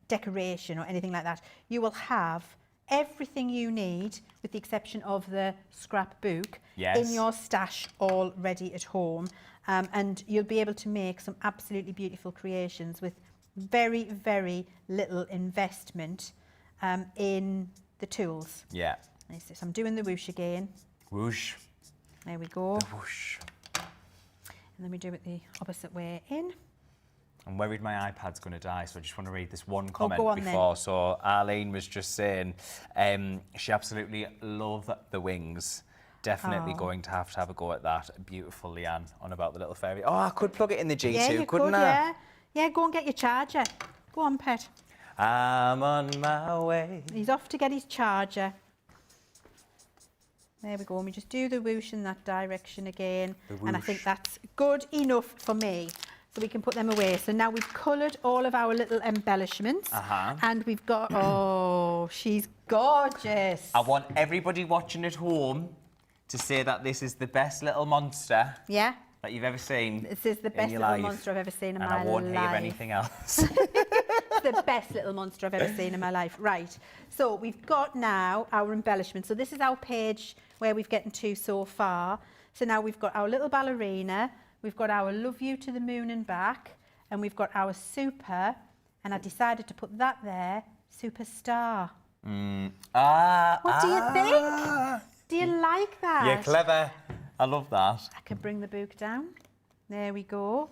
decoration or anything like that. You will have everything you need, with the exception of the scrapbook, in your stash already at home. And you'll be able to make some absolutely beautiful creations with very, very little investment in the tools. Yeah. So I'm doing the whoosh again. Whoosh. There we go. The whoosh. And then we do it the opposite way in. I'm worried my iPad's going to die, so I just want to read this one comment go on before. then. So Arlene was just saying she absolutely loved the wings. Definitely going to have a go at that. Beautiful, Leanne, on about the little fairy. Oh, I could plug it in the G2, Yeah, you couldn't could, I? yeah. Yeah, go and get your charger. Go on, pet. I'm on my way. He's off to get his charger. There we go, and we just do the whoosh in that direction again. And I think that's good enough for me. So we can put them away. So now we've coloured all of our little embellishments. And we've got, oh, she's gorgeous. I want everybody watching at home to say that this is the best little monster that you've ever seen. This is the best little monster I've ever seen in my life. And I won't hear anything else. The best little monster I've ever seen in my life. Right, so we've got now our embellishment. So this is our page where we've gotten to so far. So now we've got our little ballerina, we've got our love you to the moon and back, and we've got our super, and I decided to put that there, superstar. What do you think? Do you like that? You're clever. I love that. I can bring the book down. There we go.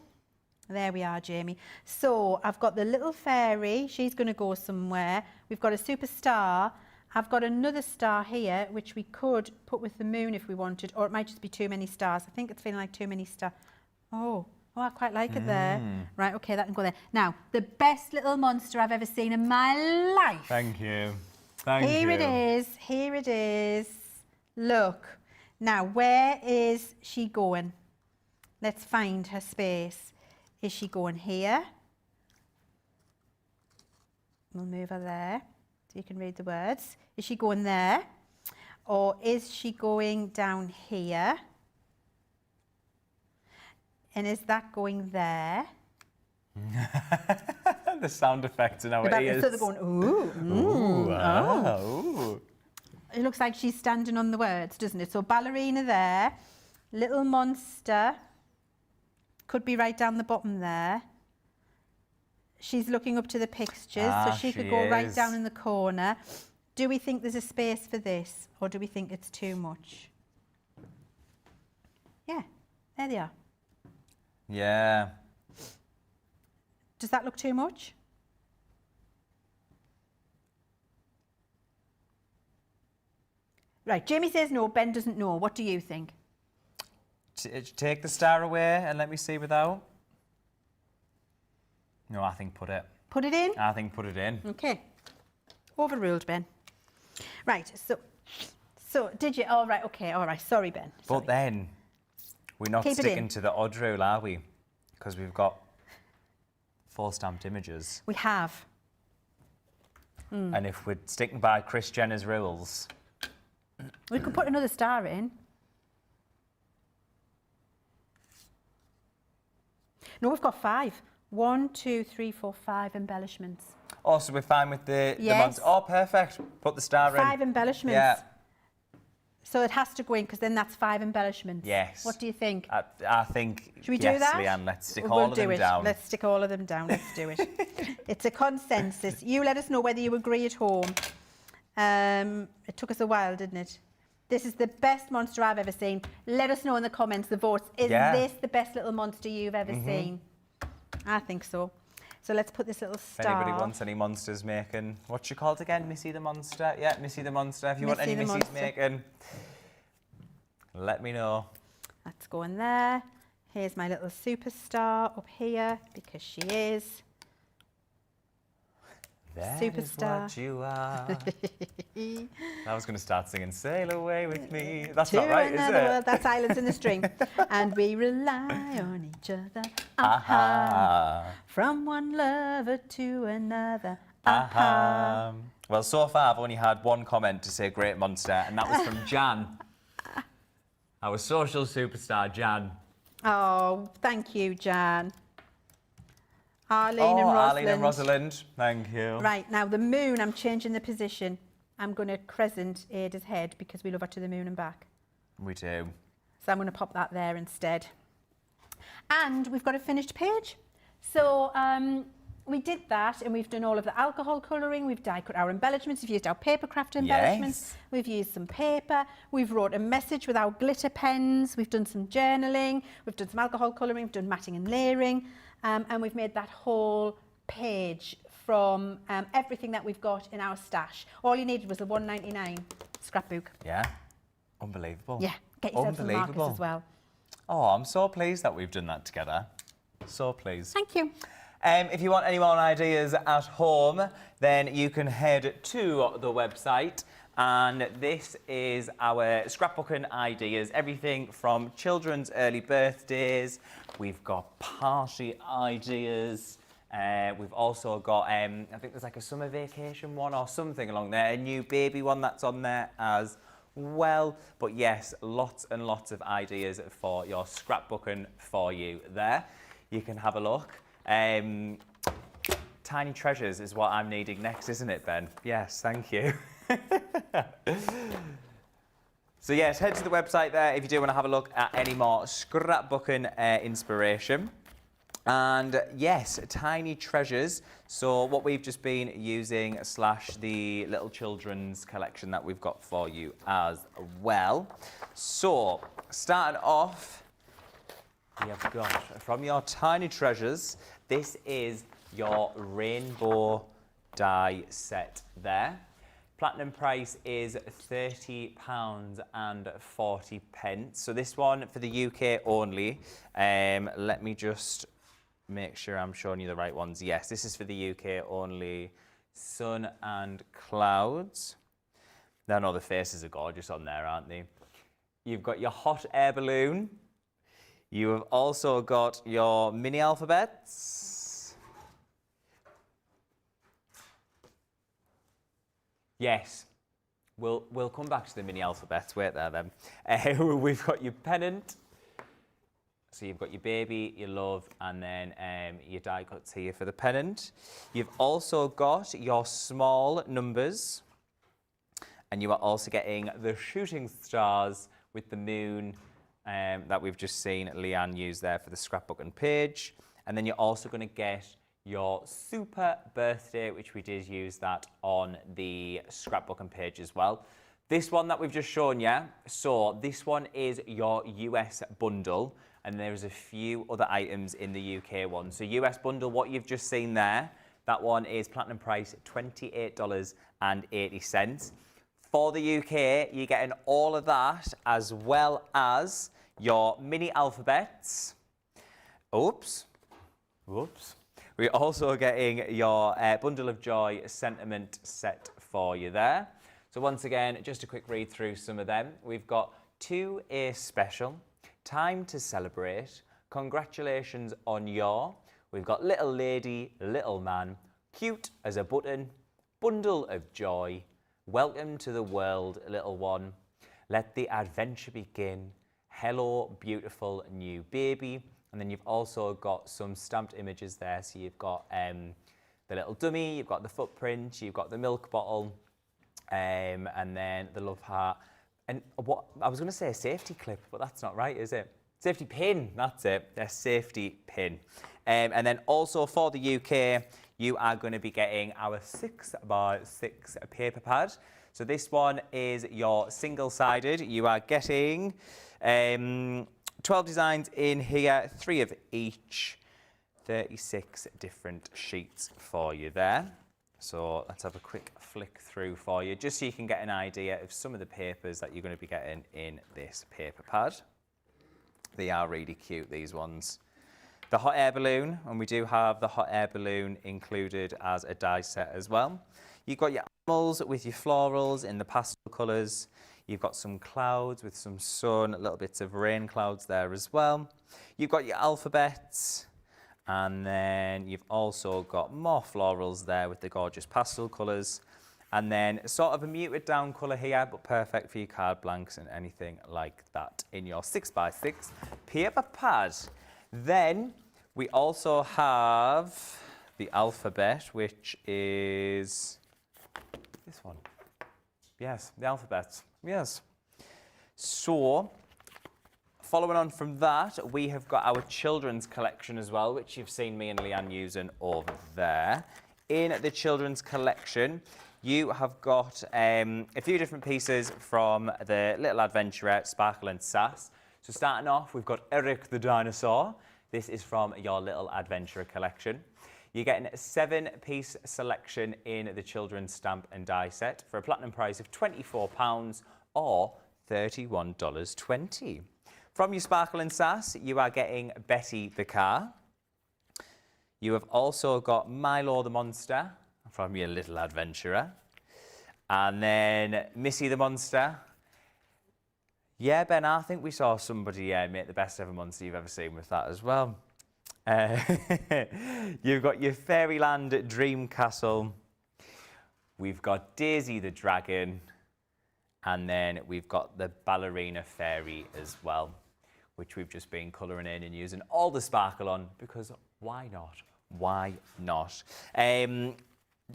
There we are, Jamie. So I've got the little fairy. She's going to go somewhere. We've got a superstar. I've got another star here, which we could put with the moon if we wanted, or it might just be too many stars. I think it's feeling like too many stars. Oh, I quite like it there. Right, okay, that can go there. Now, the best little monster I've ever seen in my life. Thank you. Thank you. Here it is. Here it is. Look. Now, where is she going? Let's find her space. Is she going here? We'll move her there so you can read the words. Is she going there? Or is she going down here? And is that going there? The sound effects in our ears. So they're going, ooh, ooh. It looks like she's standing on the words, doesn't it? So ballerina there, little monster, could be right down the bottom there. She's looking up to the pictures, so she could go right down in the corner. Do we think there's a space for this, or do we think it's too much? Yeah, there they are. Yeah. Does that look too much? Right, Jamie says no, Ben doesn't know. What do you think? Take the star away and let me see without. No, I think put it. Put it in? I think put it in. Okay. Overruled, Ben. Right, so did you? All right, okay, all right. Sorry, Ben. Sorry. But then, we're not sticking to the odd rule, are we? Because we've got 4 stamped images. We have. And if we're sticking by Kris Jenner's rules... We could put another star in. No, we've got 5. 1, 2, 3, 4, 5 embellishments. Oh, so we're fine with the monster. Oh, perfect. Put the star in. 5 embellishments. Yeah. So it has to go in because then that's 5 embellishments. Yes. What do you think? I think. Should we do that? Leanne, let's stick all of them down. Let's stick all of them down. Let's do it. It's a consensus. You let us know whether you agree at home. It took us a while, didn't it? This is the best monster I've ever seen. Let us know in the comments, the votes. Is this the best little monster you've ever seen? I think so. So let's put this little star. If anybody wants any monsters making, what's she called again? Missy the Monster? Yeah, Missy the Monster. If you want any Missy's making, let me know. Let's go in there. Here's my little superstar up here because she is. That Superstar. is what you are. I was going to start singing Sail Away With Me. That's To not right, is another it? world. That's Islands in the String. And we rely on each other. From one lover to another. Well, so far I've only had one comment to say great monster, and that was from Jan. our social superstar, Jan. Oh, thank you, Jan. Arlene Oh, and Rosalind. Arlene and Rosalind, thank you. Right, now the moon, I'm changing the position. I'm going to crescent Ada's head because we love her to the moon and back. We do. So I'm going to pop that there instead. And we've got a finished page. So we did that and we've done all of the alcohol colouring. We've die cut our embellishments. We've used our papercraft embellishments. Yes. We've used some paper. We've wrote a message with our glitter pens. We've done some journaling. We've done some alcohol colouring. We've done matting and layering. And we've made that whole page from everything that we've got in our stash. All you needed was the $1.99 scrapbook. Yeah, unbelievable. Yeah, get yourself some markers as well. Oh, I'm so pleased that we've done that together. So pleased. Thank you. If you want any more ideas at home, then you can head to the website. And this is our scrapbooking ideas, everything from children's early birthdays. We've got party ideas. We've also got, I think there's like a summer vacation one or something along there, a new baby one that's on there as well. But yes, lots and lots of ideas for your scrapbooking for you there. You can have a look. Tiny treasures is what I'm needing next, isn't it, Ben? Yes, thank you. So yes, head to the website there if you do want to have a look at any more scrapbooking inspiration. And yes, tiny treasures. So what we've just been using / the little children's collection that we've got for you as well. So starting off, we have got from your tiny treasures, this is your rainbow die set there. Platinum price is £30.40. So this one for the UK only. Let me just make sure I'm showing you the right ones. Yes, this is for the UK only. Sun and clouds. I know the faces are gorgeous on there, aren't they? You've got your hot air balloon. You have also got your mini alphabets. Yes, we'll come back to the mini alphabets. Wait there then. We've got your pennant. So you've got your baby, your love, and then your die cuts here for the pennant. You've also got your small numbers. And you are also getting the shooting stars with the moon that we've just seen Leann use there for the scrapbooking page. And then you're also going to get your super birthday, which we did use that on the scrapbooking page as well. This one that we've just shown you, so this one is your US bundle, and there's a few other items in the UK one. So US bundle, what you've just seen there, that one is platinum price $28.80. For the UK, you're getting all of that as well as your mini alphabets. Oops. Whoops. We're also getting your Bundle of Joy sentiment set for you there. So once again, just a quick read through some of them. We've got 2A Special, Time to Celebrate, Congratulations on Your, we've got Little Lady, Little Man, Cute as a Button, Bundle of Joy, Welcome to the World, Little One, Let the Adventure Begin, Hello, Beautiful New Baby. And then you've also got some stamped images there. So you've got the little dummy, you've got the footprint, you've got the milk bottle, and then the love heart. And what I was going to say a safety clip, but that's not right, is it? Safety pin, that's it, a safety pin. And then also for the UK, you are going to be getting our 6x6 paper pad. So this one is your single-sided. You are getting 12 designs in here, 3 of each, 36 different sheets for you there. So let's have a quick flick through for you, just so you can get an idea of some of the papers that you're going to be getting in this paper pad. They are really cute, these ones. The hot air balloon, and we do have the hot air balloon included as a die set as well. You've got your animals with your florals in the pastel colours. You've got some clouds with some sun, little bits of rain clouds there as well. You've got your alphabets, and then you've also got more florals there with the gorgeous pastel colours. And then sort of a muted down colour here, but perfect for your card blanks and anything like that in your 6x6 paper pad. Then we also have the alphabet, which is this one. Yes, the alphabet. Yes. So, following on from that, we have got our children's collection as well, which you've seen me and Leann using over there. In the children's collection, you have got a few different pieces from the Little Adventurer, Sparkle and Sass. So starting off, we've got Eric the Dinosaur. This is from your Little Adventurer collection. You're getting a 7-piece selection in the children's stamp and die set for a platinum price of £24 or $31.20. From your Sparkle and Sass, you are getting Betty the Car. You have also got Milo the Monster from your Little Adventurer. And then Missy the Monster. Yeah, Ben, I think we saw somebody make the best ever monster you've ever seen with that as well. You've got your Fairyland Dream Castle. We've got Daisy the Dragon. And then we've got the Ballerina Fairy as well, which we've just been colouring in and using all the sparkle on, because why not? Why not?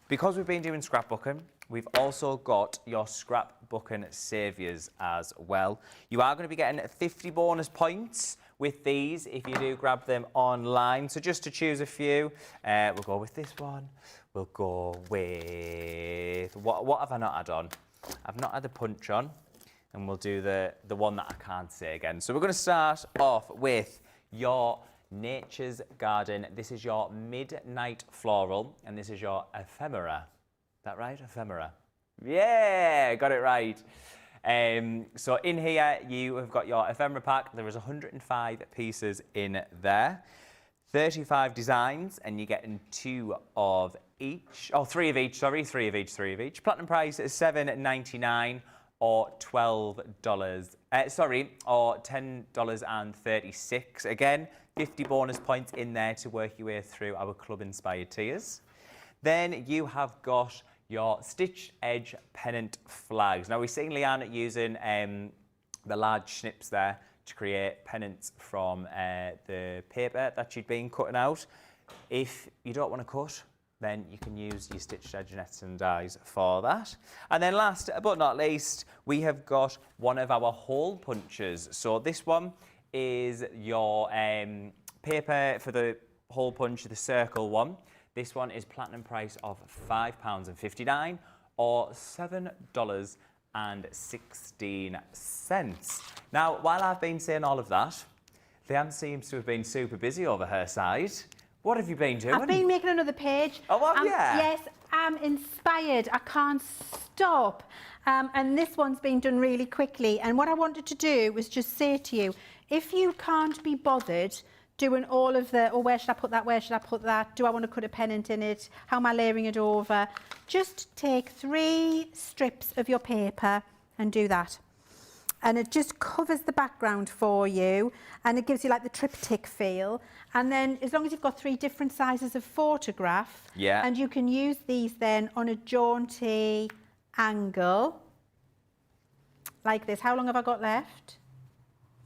Because we've been doing scrapbooking, we've also got your scrapbooking saviours as well. You are going to be getting 50 bonus points with these if you do grab them online. So just to choose a few, we'll go with this one. We'll go with... What have I not had on? I've not had the punch on. And we'll do the one that I can't say again. So we're going to start off with your Nature's Garden. This is your Midnight Floral, and this is your Ephemera. Is that right? Ephemera. Yeah, got it right. So in here, you have got your ephemera pack. There is 105 pieces in there, 35 designs, and you're getting 2 of each. Oh, 3 of each, sorry, 3 of each. Platinum price is $7.99 or $12, or $10.36. Again, 50 bonus points in there to work your way through our club-inspired tiers. Then you have got your stitched edge pennant flags. Now, we've seen Leann using the large snips there to create pennants from the paper that she'd been cutting out. If you don't want to cut, then you can use your stitched edge nets and dies for that. And then last but not least, we have got one of our hole punches. So this one is your paper for the hole punch, the circle one. This one is platinum price of £5.59 or $7.16. Now, while I've been saying all of that, Leann seems to have been super busy over her side. What have you been doing? I've been making another page. Oh, have you? Yes, I'm inspired. I can't stop. And this one's been done really quickly. And what I wanted to do was just say to you, if you can't be bothered doing all of the, oh, where should I put that? Where should I put that? Do I want to cut a pennant in it? How am I layering it over? Just take 3 strips of your paper and do that. And it just covers the background for you, and it gives you like the triptych feel. And then as long as you've got 3 different sizes of photograph, yeah, and you can use these then on a jaunty angle like this. How long have I got left?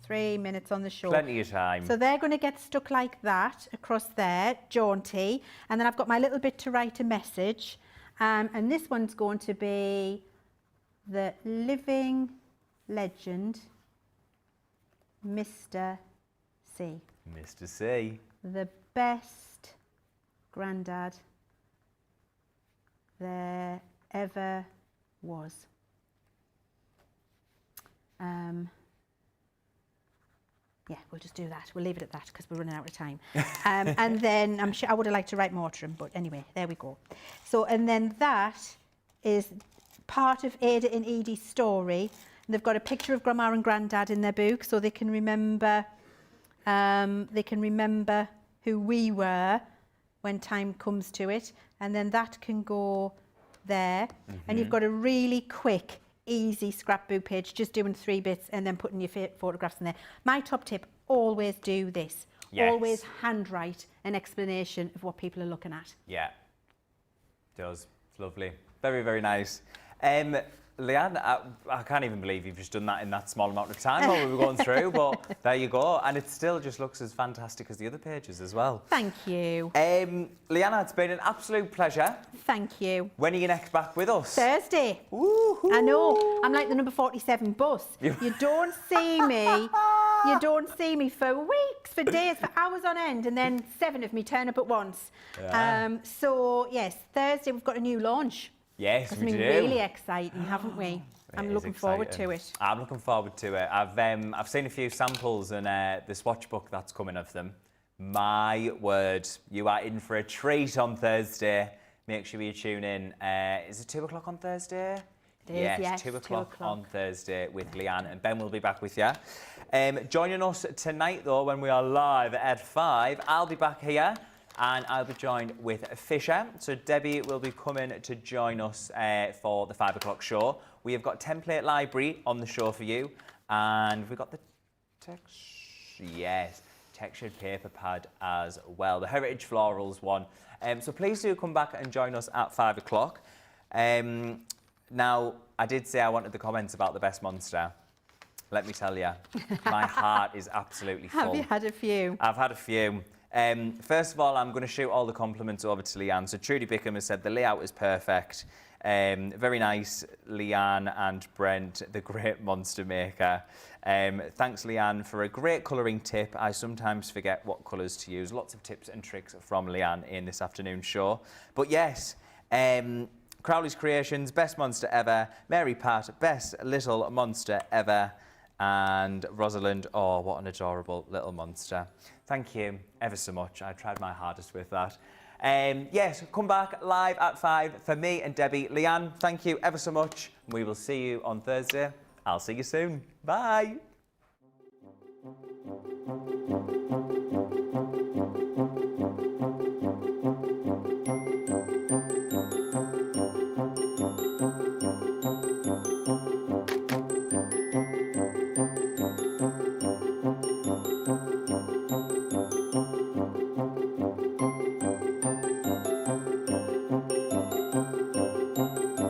3 minutes on the show. Plenty of time. So they're going to get stuck like that across there, jaunty. And then I've got my little bit to write a message. And this one's going to be the living legend, Mr. C. Mr. C. The best granddad there ever was. Yeah, we'll just do that. We'll leave it at that because we're running out of time. And then I'm sure I would have liked to write more to him, but anyway, there we go. So, and then that is part of Ada and Edie's story. And they've got a picture of Grandma and Grandad in their book, so they can remember. Who we were when time comes to it, and then that can go there. And you've got a really quick, easy scrapbook page, just doing 3 bits and then putting your photographs in there. My top tip: always do this. Yes. Always handwrite an explanation of what people are looking at. Yeah, it does. It's lovely. Very, very nice. Leanne, I can't even believe you've just done that in that small amount of time while we were going through, but there you go. And it still just looks as fantastic as the other pages as well. Thank you. Leanne, it's been an absolute pleasure. Thank you. When are you next back with us? Thursday. Woo-hoo. I know. I'm like the number 47 bus. You don't see me. You don't see me for weeks, for days, for hours on end, and then 7 of me turn up at once. Yeah. So, yes, Thursday we've got a new launch. Yes, It's we been do. really exciting, haven't we? I'm It looking is forward to exciting. it. I'm looking forward to it. I've seen a few samples and the swatch book that's coming of them. My word, you are in for a treat on Thursday. Make sure you tune in. Is it 2 o'clock on Thursday? It is, yes, 2 2 o'clock o'clock. on Thursday with Leanne, and Ben will be back with you. Joining us tonight, though, when we are live at 5, I'll be back here. And I'll be joined with Fisher. So Debbie will be coming to join us for the 5 o'clock show. We have got template library on the show for you. And we've got the textured paper pad as well. The Heritage Florals one. So please do come back and join us at 5 o'clock. Now, I did say I wanted the comments about the best monster. Let me tell you, my heart is absolutely full. Have you had a few? I've had a few. First of all, I'm going to shoot all the compliments over to Leanne. So Trudy Bickham has said the layout is perfect. Very nice, Leanne and Brent, the great monster maker. Thanks, Leanne, for a great colouring tip. I sometimes forget what colours to use. Lots of tips and tricks from Leanne in this afternoon's show. But yes, Crowley's Creations, best monster ever. Mary Pat, best little monster ever. And Rosalind, oh, what an adorable little monster. Thank you ever so much. I tried my hardest with that. Yes, come back live at 5 for me and Debbie. Leanne, thank you ever so much. We will see you on Thursday. I'll see you soon. Bye.